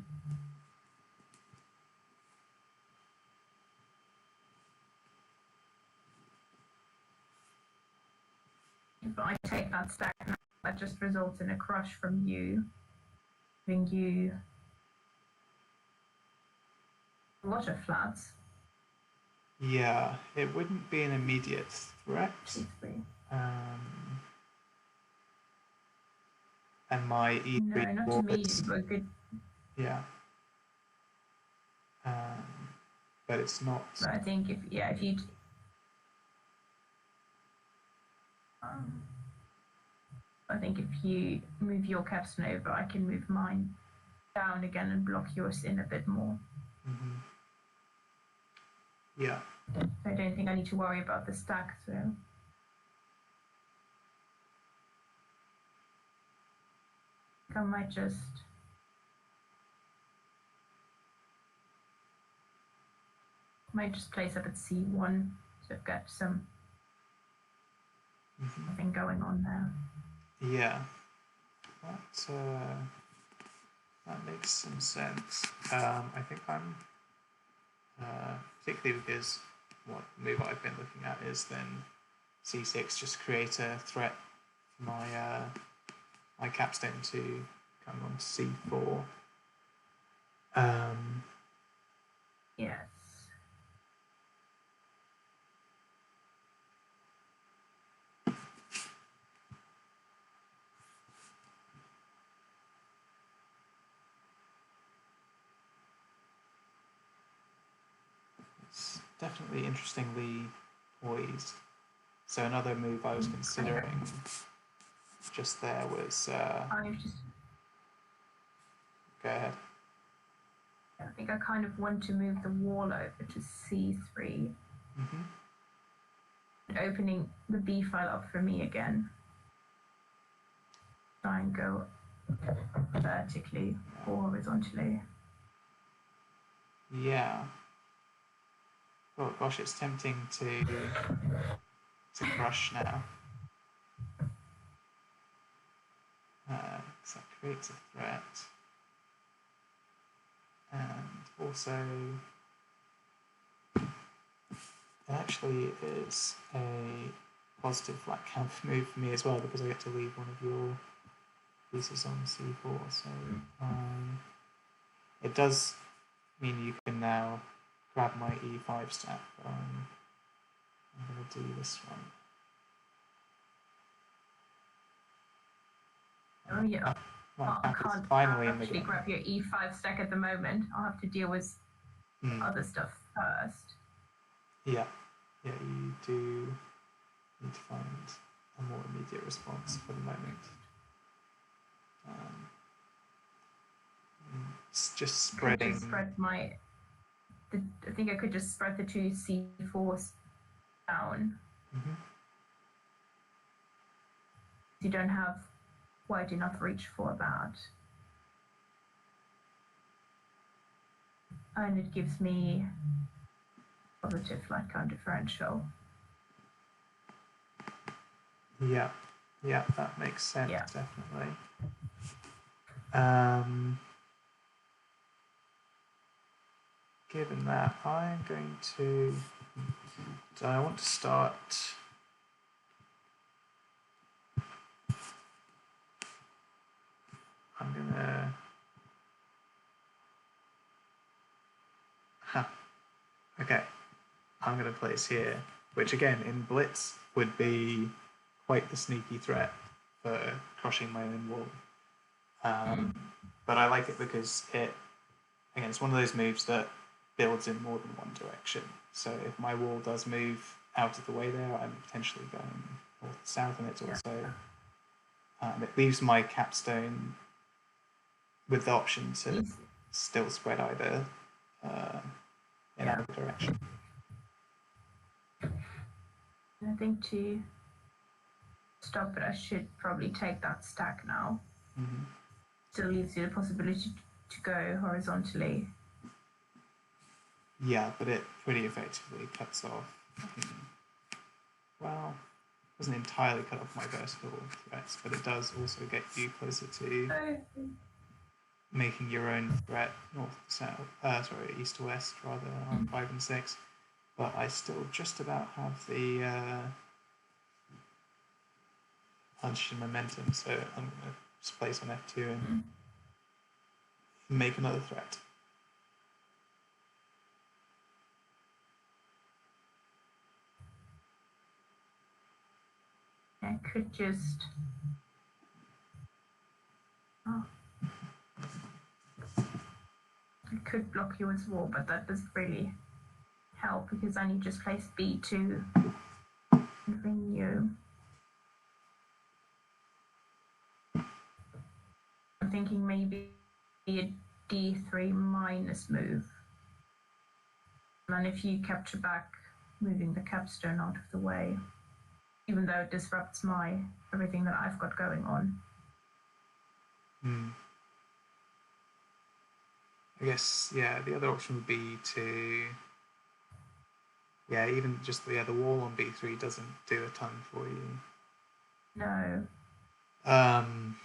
Speaker 2: If I take that stack now, that just results in a crush from you, giving you a lot of flats.
Speaker 1: Yeah, it wouldn't be an immediate threat.
Speaker 2: C3.
Speaker 1: Um, and my E3
Speaker 2: No, not
Speaker 1: wall is,
Speaker 2: immediately, but good.
Speaker 1: yeah. Um, but it's not.
Speaker 2: But I think if you um, I think if you move your capstone over, I can move mine down again and block yours in a bit more.
Speaker 1: Mm-hmm. Yeah.
Speaker 2: So I don't think I need to worry about the stack. So I might just place up at C1 to get some nothing going on there.
Speaker 1: Yeah. That makes some sense. I think I'm particularly because what move I've been looking at is then C6 just create a threat for my capstone to come on to C4.
Speaker 2: Yes.
Speaker 1: It's definitely interestingly poised. So another move I was considering just there was.
Speaker 2: I've just.
Speaker 1: Go ahead.
Speaker 2: I think I kind of want to move the wall over to C3, and opening the B file up for me again. Try and go vertically or horizontally.
Speaker 1: Yeah. Oh gosh, it's tempting to crush now. Because that creates a threat. And also, it actually is a positive flat camp move for me as well, because I get to leave one of your pieces on C4. So it does mean you can now grab my E5 stack. I'm going to do this one.
Speaker 2: Oh yeah. I can't
Speaker 1: finally
Speaker 2: actually grab your E5 stack at the moment. I'll have to deal with other stuff first.
Speaker 1: Yeah, you do need to find a more immediate response for the moment. It's just spreading.
Speaker 2: I think I could just spread the two C4s down. You don't have quite enough reach for that. And it gives me positive flat count differential.
Speaker 1: Yeah, that makes sense, definitely. Given that, I'm going to. So I want to start. I'm gonna. Okay. I'm gonna place here, which again in Blitz would be quite the sneaky threat for crushing my own wall. But I like it because it's one of those moves that builds in more than one direction. So if my wall does move out of the way there, I'm potentially going north south, and it's also it leaves my capstone with the option to still spread either in either direction.
Speaker 2: I think to stop it, I should probably take that stack now.
Speaker 1: Mm-hmm.
Speaker 2: Still leaves you the possibility to go horizontally.
Speaker 1: Yeah, but it pretty effectively cuts off. Well, it doesn't entirely cut off my vertical threats, but it does also get you closer to making your own threat north to south. East to west rather on 5 and 6. But I still just about have the punch and momentum, so I'm going to just place on F2 and make another threat.
Speaker 2: I could just... Oh. I could block you as well, but that doesn't really help because then you just place B2 and bring you. I'm thinking maybe a D3 minus move. And if you capture back, moving the capstone out of the way, even though it disrupts everything that I've got going on.
Speaker 1: I guess, yeah, the other option would be to, even just the wall on B3 doesn't do a ton for you.
Speaker 2: No. And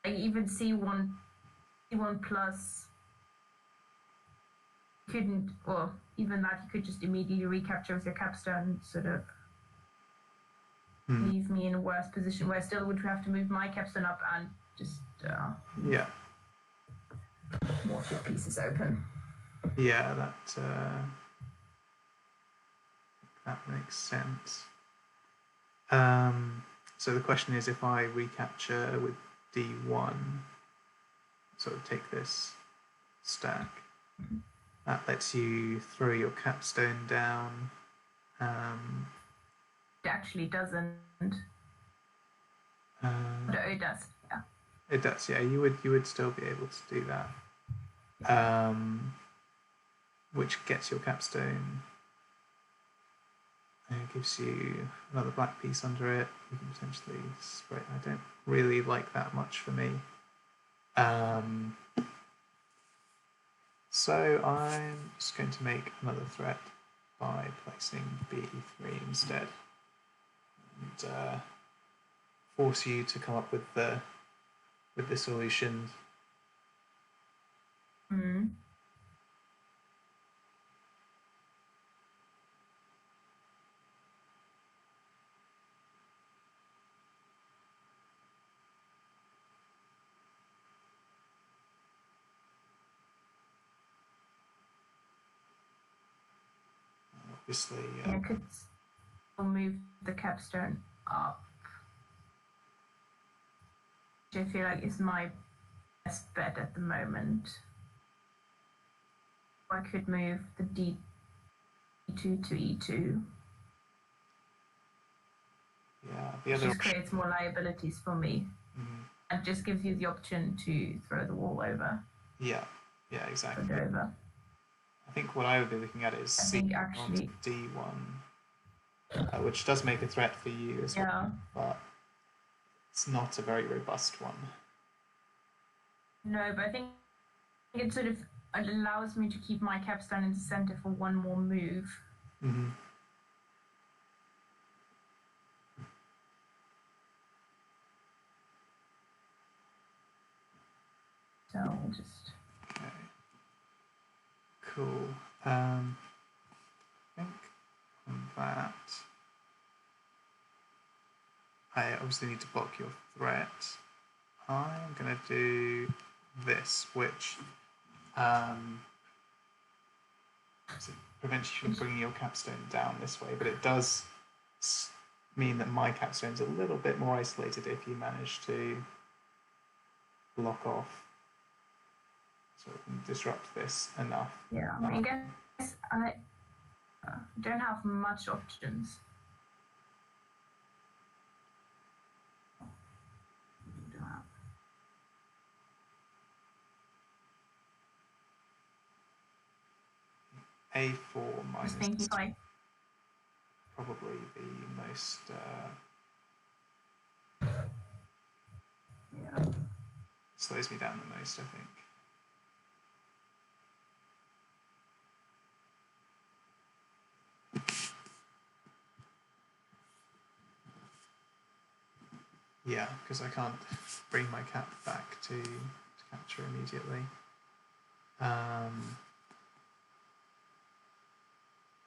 Speaker 2: I even C1 plus couldn't, well, even that you could just immediately recapture with your capstone, sort of leave me in a worse position where I still would have to move my capstone up and just more of your pieces open.
Speaker 1: Yeah, that makes sense. So the question is, if I recapture with D1, sort of take this stack, that lets you throw your capstone down.
Speaker 2: It actually doesn't. No, it does. Yeah.
Speaker 1: It does. Yeah, you would still be able to do that. Which gets your capstone. It gives you another black piece under it. You can potentially spray. I don't really like that much for me. So I'm just going to make another threat by placing B3 instead, and force you to come up with the solution. Obviously,
Speaker 2: I could move the capstone up, which I feel like is my best bet at the moment. I could move the D2 to E2.
Speaker 1: Yeah, the other
Speaker 2: just creates more liabilities for me, and just gives you the option to throw the wall over.
Speaker 1: Yeah, exactly.
Speaker 2: Throw it over.
Speaker 1: I think what I would be looking at is C on D1, which does make a threat for you as well, but it's not a very robust one.
Speaker 2: No, but I think it sort of allows me to keep my capstone in the center for one more move. So I'll just...
Speaker 1: Okay. Cool. I think on that, I obviously need to block your threat. I'm going to do this, which prevents you from bringing your capstone down this way, but it does mean that my capstone's a little bit more isolated if you manage to block off, so it can disrupt this enough.
Speaker 2: Yeah, I guess I don't have much options.
Speaker 1: A4 minus
Speaker 2: Just thinking if I
Speaker 1: probably the most slows me down the most, I think. Yeah, because I can't bring my cat back to capture immediately. What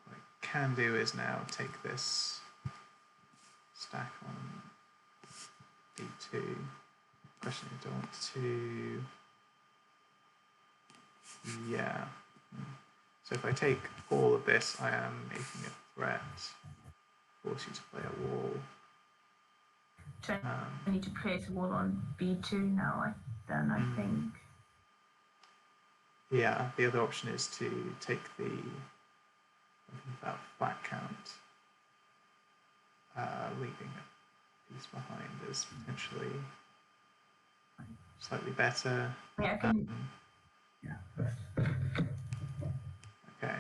Speaker 1: I can do is now take this stack on D2. Question I don't want to. Yeah. So if I take all of this, I am making a threat. Force you to play a wall.
Speaker 2: I need to place a wall on B2 now. I think.
Speaker 1: Yeah, the other option is to take the that flat count, leaving a piece behind is potentially slightly better.
Speaker 2: Yeah, I can.
Speaker 1: Okay,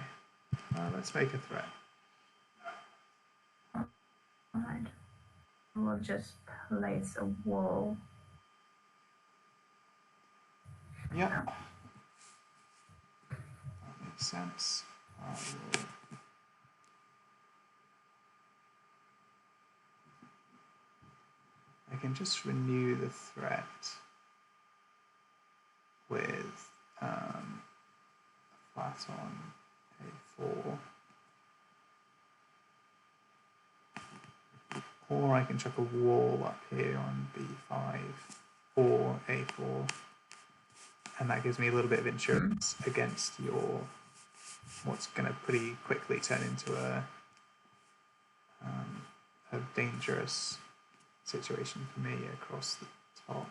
Speaker 1: let's make a threat.
Speaker 2: Alright. We'll just place a wall.
Speaker 1: Yep. That makes sense. I can just renew the threat with a flat on A4. Or I can chuck a wall up here on B5 or A4. And that gives me a little bit of insurance against your what's going to pretty quickly turn into a dangerous situation for me across the top.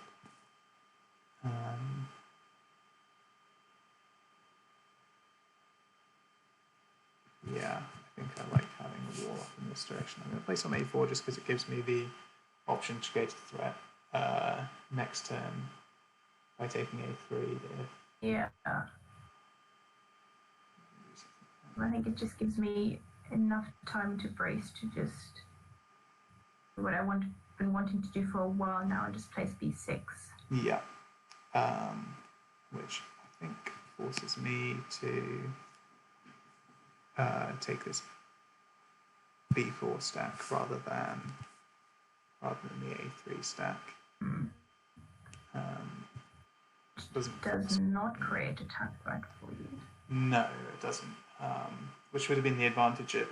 Speaker 1: Yeah, I think I like having a wall up in this direction. I'm going to place on A4 just because it gives me the option to create a threat next turn by taking A3.
Speaker 2: Yeah. I think it just gives me enough time to brace to just do what been wanting to do for a while now and just place B6.
Speaker 1: Yeah. Which I think forces me to take this B4 stack rather than the A3 stack.
Speaker 2: Does not create a attack threat for you.
Speaker 1: No, it doesn't. Which would have been the advantage of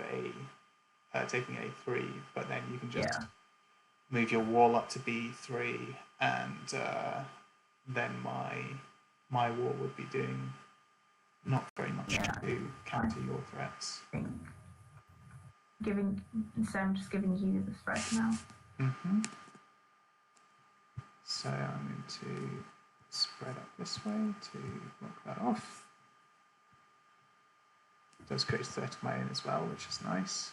Speaker 1: taking A3, but then you can just move your wall up to B3, and then my wall would be doing not very much to counter your threats.
Speaker 2: So I'm just giving you the threat now.
Speaker 1: So I'm going to spread up this way to block that off. It does create a threat of my own as well, which is nice.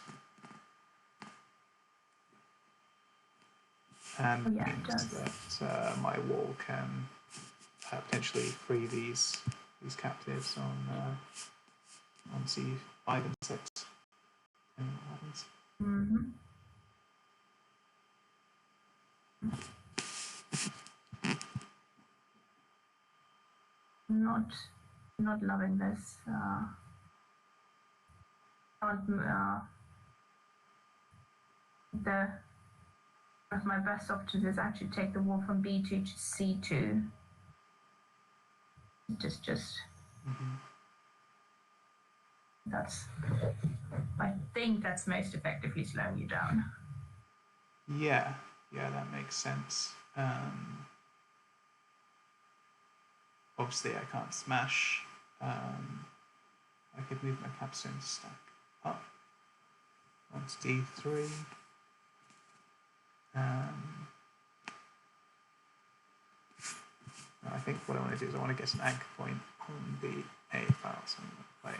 Speaker 1: And means that my wall can potentially free these captives on C5 and 6. And what happens?
Speaker 2: Not loving this. One of my best options is actually take the wall from B2 to C2. I think that's most effectively slowing you down.
Speaker 1: Yeah, that makes sense. Obviously, I can't smash. I could move my capstone stack up onto D3. I think what I want to do is I want to get an anchor point on the A file, so I'm going to play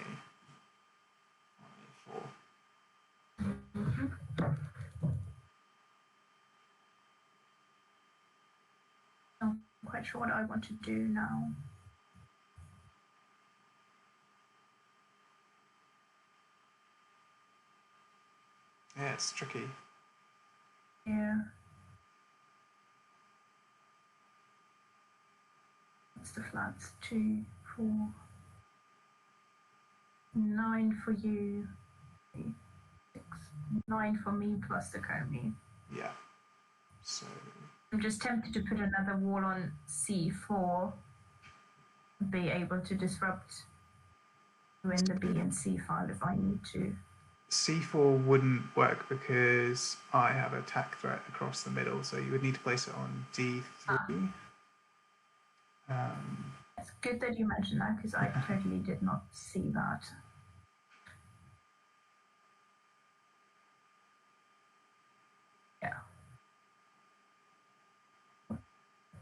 Speaker 1: on A4.
Speaker 2: I'm not quite sure what I want to do now.
Speaker 1: Yeah, it's tricky.
Speaker 2: Yeah. What's the flats? 2, 4, 9 for you. 3, 6, 9 for me plus the Comey.
Speaker 1: Yeah. So
Speaker 2: I'm just tempted to put another wall on C4, be able to disrupt in the B and C file if I need to.
Speaker 1: C4 wouldn't work because I have attack threat across the middle, so you would need to place it on D3.
Speaker 2: It's good that you mentioned that because I totally did not see that. Yeah.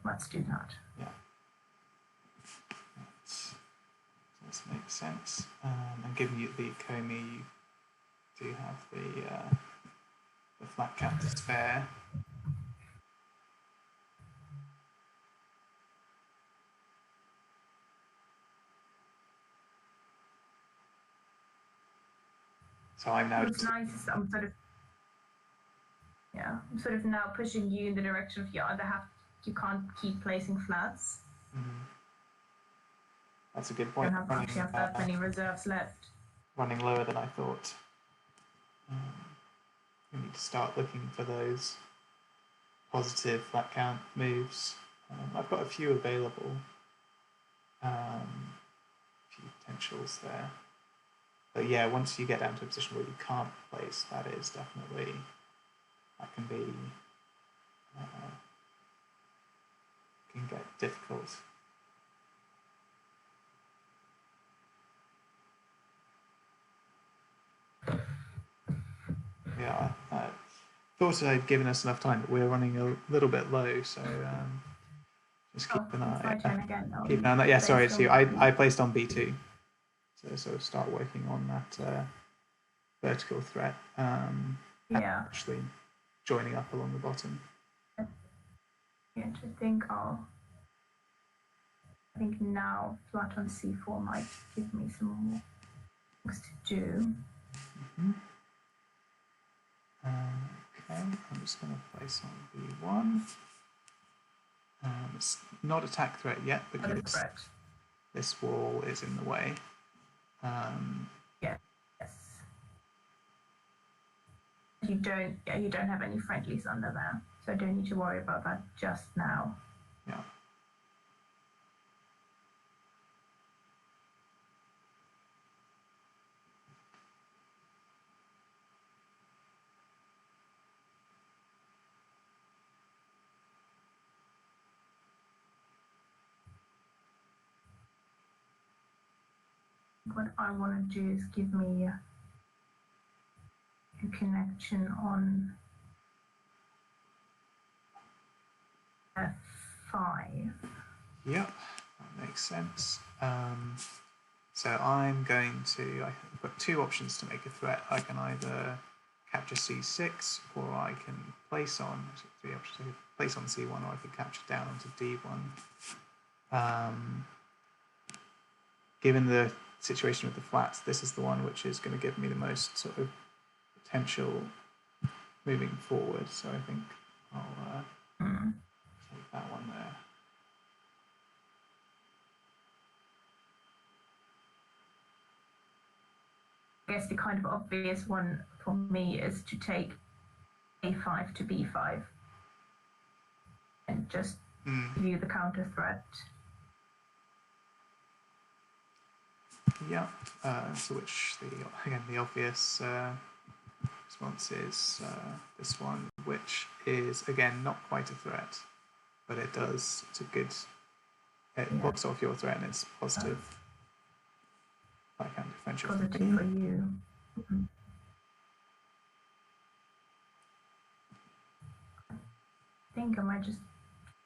Speaker 2: Let's do that.
Speaker 1: Yeah. That makes sense. And given you the Comey, you do have the flat count to spare. So I'm now.
Speaker 2: What's nice is I'm sort of now pushing you in the direction of you can't keep placing flats.
Speaker 1: Mm-hmm. That's a good point.
Speaker 2: You don't actually have that many reserves left.
Speaker 1: Running lower than I thought. We need to start looking for those positive flat count moves. I've got a few available. A few potentials there. But yeah, once you get down to a position where you can't place, that is definitely, that can be, can get difficult. Yeah, I thought I'd given us enough time, but we're running a little bit low, so just keep an eye.
Speaker 2: My turn again.
Speaker 1: Keep an eye on that. Yeah, sorry, it's you. I placed on B2, so sort of start working on that vertical threat.
Speaker 2: Yeah.
Speaker 1: Actually, joining up along the bottom.
Speaker 2: Yeah, I think now flat on C4 might give me some more things to do.
Speaker 1: Mm-hmm. Okay, I'm just going to place on B1. It's not attack threat yet because this wall is in the way.
Speaker 2: Yes. You don't have any friendlies under there, so I don't need to worry about that just now.
Speaker 1: Yeah.
Speaker 2: What I want to do is give me a connection on F5.
Speaker 1: Yep, that makes sense. So I'm going to, I've got two options to make a threat. I can either capture C6 or I can place on, three options, I could place on C1 or I could capture down onto D1. Given the situation with the flats, this is the one which is going to give me the most sort of potential moving forward. So I think I'll take that one there.
Speaker 2: I guess the kind of obvious one for me is to take A5 to B5 and just view the counter threat.
Speaker 1: Yeah, so which the obvious response is this one, which is again not quite a threat, but it does, it's a good, it blocks off your threat and it's positive. I can differential
Speaker 2: positive for you. I think I might just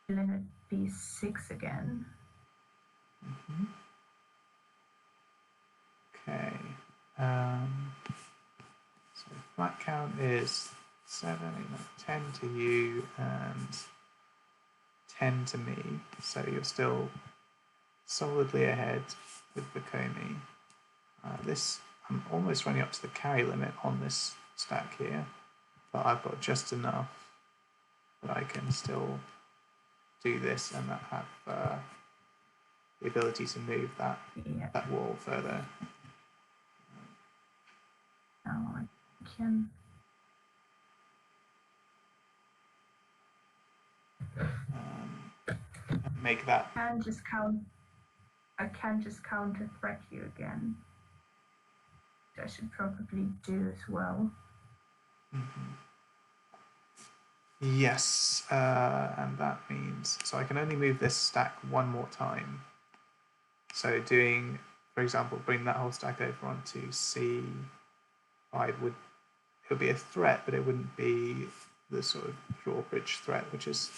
Speaker 2: fill in at B6 again.
Speaker 1: Okay. So flat count is 7, 10 to you and 10 to me. So you're still solidly ahead with the Comey. I'm almost running up to the carry limit on this stack here. but I've got just enough that I can still do this and that have the ability to move that wall further.
Speaker 2: Now I can.
Speaker 1: Make that.
Speaker 2: I can just counter threat you again. Which I should probably do as well.
Speaker 1: Mm-hmm. Yes, and that means so I can only move this stack one more time. So doing, for example, bring that whole stack over onto C5 would be a threat, but it wouldn't be the sort of drawbridge threat, which is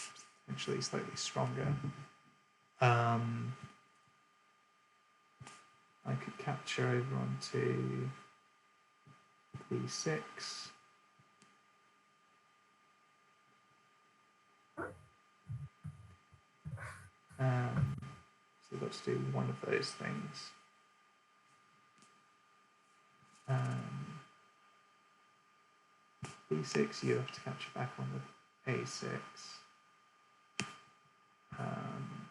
Speaker 1: potentially slightly stronger. I could capture over onto B6. So let's do one of those things. B6, you have to capture back on the A6. I'm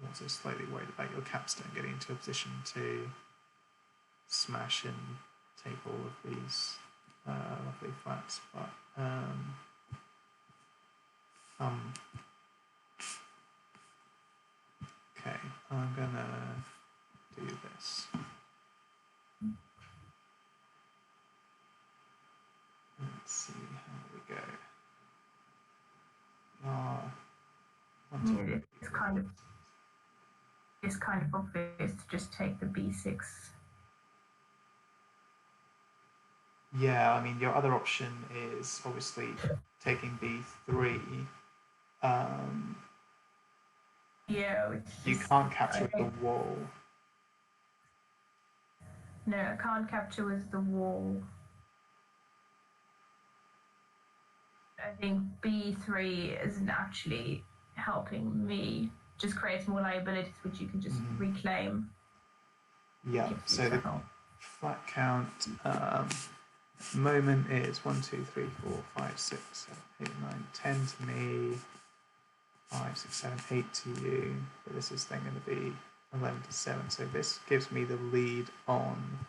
Speaker 1: also slightly worried about your capstone getting into a position to smash and take all of these lovely flats, but okay, I'm gonna do this. Let's see how we go.
Speaker 2: It's kind of obvious to just take the B6.
Speaker 1: Yeah, I mean, your other option is obviously taking B3.
Speaker 2: Yeah,
Speaker 1: you can't capture the wall.
Speaker 2: No, I can't capture with the wall. I think B3 isn't actually helping me. Just creates more liabilities, which you can just reclaim.
Speaker 1: Yeah, so the flat count moment is 1, 2, 3, 4, 5, 6, 7, 8, 9, 10 to me, 5, 6, 7, 8 to you. But this is then going to be 11 to 7. So this gives me the lead on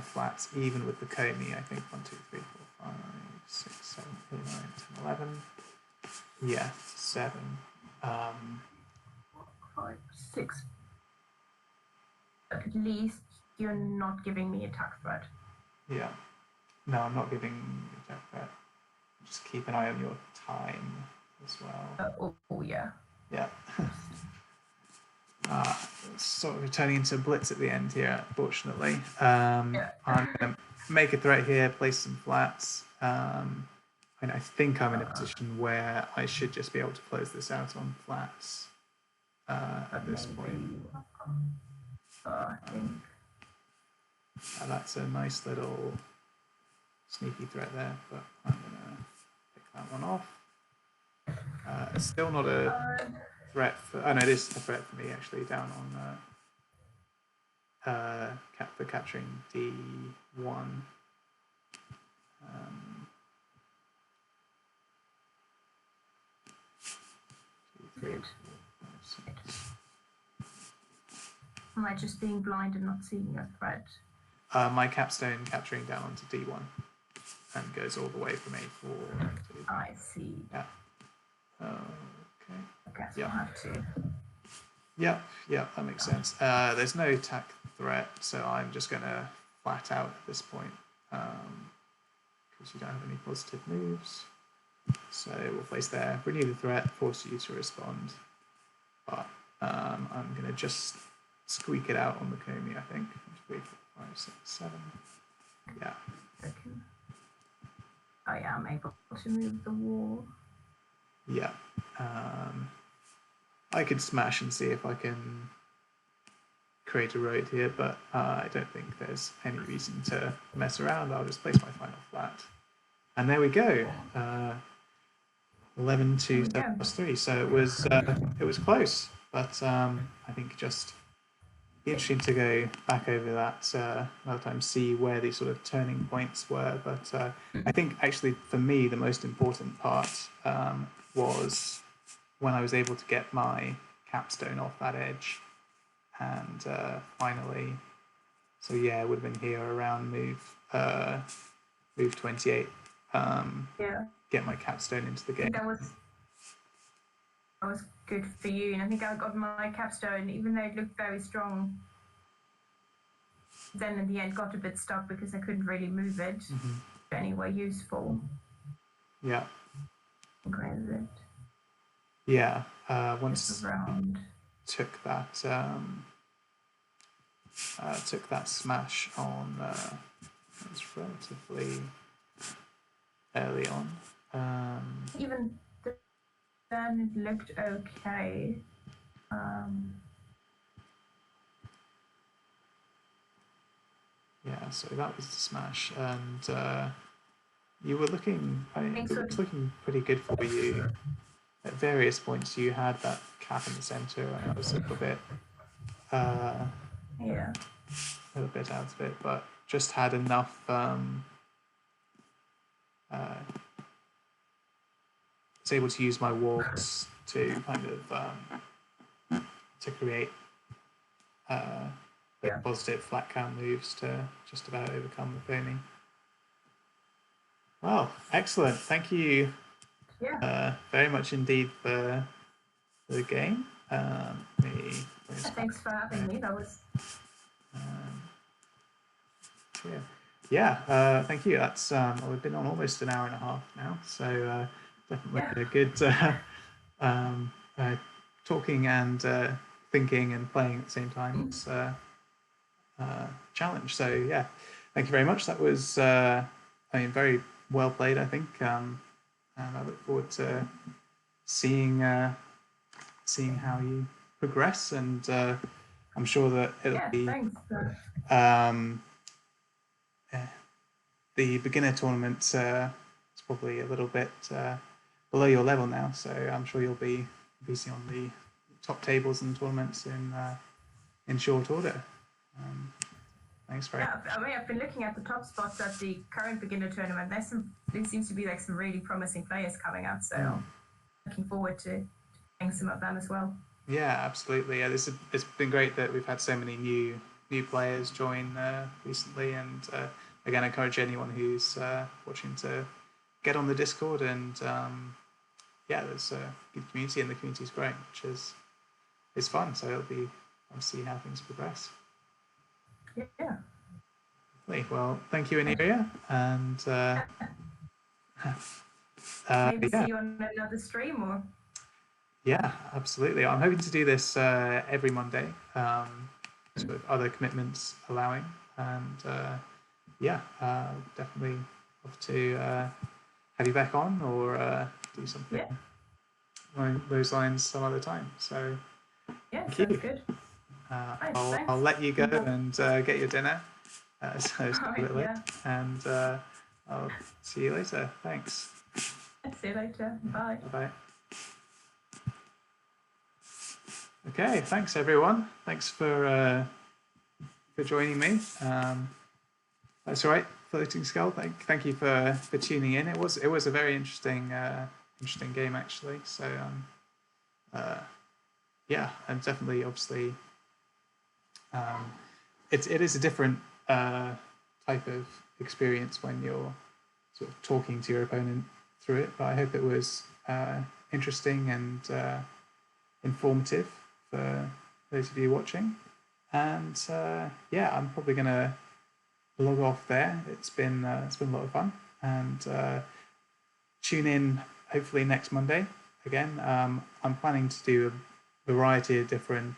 Speaker 1: flats, even with the Comey. I think 1, 2, 3, 4, 5, 6, 7, 8, 9, 10, 11. Yeah, 7.
Speaker 2: 5, 6. At least you're not giving me attack threat.
Speaker 1: Yeah. No, I'm not giving you attack threat. Just keep an eye on your time as well.
Speaker 2: Oh yeah.
Speaker 1: Yeah. Sort of turning into a blitz at the end here, unfortunately. I'm going to make a threat here, place some flats. And I think I'm in a position where I should just be able to close this out on flats at this point.
Speaker 2: I think.
Speaker 1: That's a nice little sneaky threat there, but I'm going to pick that one off. It's still not a threat for... Oh, no, it is a threat for me, actually, down on for capturing D1.
Speaker 2: Good. Am I just being blind and not seeing your threat?
Speaker 1: My capstone capturing down onto D1 and goes all the way from A4 to...
Speaker 2: I see.
Speaker 1: Yeah. Okay.
Speaker 2: I guess I'll have to.
Speaker 1: Yep, that makes sense. There's no attack threat, so I'm just going to flat out at this point because you don't have any positive moves. So we'll place there, renew the threat, force you to respond. But I'm going to just squeak it out on the Comey, I think. 3, 4, 5, 6, 7. Yeah.
Speaker 2: I am able to move the wall.
Speaker 1: Yeah. I could smash and see if I can create a road here, but I don't think there's any reason to mess around. I'll just place my final flat. And there we go. 11 to
Speaker 2: There we
Speaker 1: 7
Speaker 2: go.
Speaker 1: plus 3. So it was close, but I think just interesting to go back over that another time, see where these sort of turning points were. But I think actually for me the most important part was when I was able to get my capstone off that edge, and finally, so yeah, it would have been here around move 28.
Speaker 2: Yeah.
Speaker 1: Get my capstone into the
Speaker 2: I
Speaker 1: game.
Speaker 2: think that was good for you, and I think I got my capstone, even though it looked very strong. Then in the end, got a bit stuck because I couldn't really move it anywhere useful.
Speaker 1: Yeah.
Speaker 2: Granted it.
Speaker 1: Yeah. Once
Speaker 2: around.
Speaker 1: took that smash on. It was relatively early on.
Speaker 2: Even then, it looked okay.
Speaker 1: Yeah, so that was the smash, and you were looking. It was looking pretty good for you. At various points, you had that cap in the center, and I was a little bit,
Speaker 2: yeah,
Speaker 1: a little bit out of it, but just had enough. Was able to use my walks to kind of to create positive flat count moves to just about overcome the foaming. Well, excellent. Thank you very much indeed for the game.
Speaker 2: Thanks for having me. That was.
Speaker 1: Yeah. Thank you. That's we've been on almost an hour and a half now, so definitely a good talking and thinking and playing at the same time. It's challenge. So yeah, thank you very much. That was very well played, I think, and I look forward to seeing how you progress, and I'm sure that it'll be the beginner tournament is probably a little bit below your level now, so I'm sure you'll be seen on the top tables and tournaments in short order. Thanks very much.
Speaker 2: I mean, I've been looking at the top spots at the current beginner tournament. There seems to be like some really promising players coming up, so looking forward to playing some of them as well.
Speaker 1: Yeah, absolutely. Yeah, it's been great that we've had so many new players join recently, and again, I encourage anyone who's watching to get on the Discord, and there's a good community, and the community is great, which is fun. So it'll be fun to see how things progress.
Speaker 2: Yeah.
Speaker 1: Well, thank you, Ineria, and
Speaker 2: maybe see you on another stream, or.
Speaker 1: Yeah, absolutely. I'm hoping to do this every Monday, sort of other commitments allowing, and definitely love to have you back on, or do something along those lines some other time. So
Speaker 2: thank you. Good.
Speaker 1: I'll let you go and get your dinner. So it's a bit late, and I'll see you later. Thanks.
Speaker 2: See you later. Bye.
Speaker 1: Bye. Okay, thanks everyone. Thanks for joining me. That's all right, Floating Skull. Thank you for tuning in. It was a very interesting game actually. So and definitely, obviously, it is a different type of experience when you're sort of talking to your opponent through it. But I hope it was interesting and informative for those of you watching. And I'm probably gonna log off there. It's been a lot of fun, and tune in hopefully next Monday again. I'm planning to do a variety of different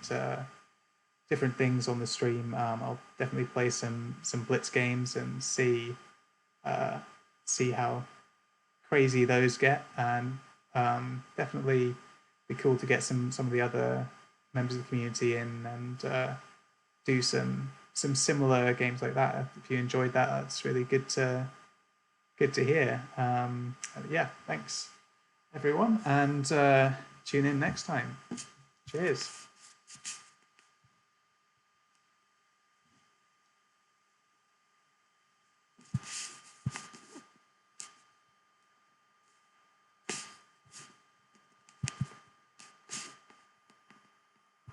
Speaker 1: things on the stream. I'll definitely play some blitz games and see how crazy those get, and definitely be cool to get some of the other members of the community in and do some similar games like that. If you enjoyed that, that's really good to hear. Thanks, everyone, and tune in next time. Cheers.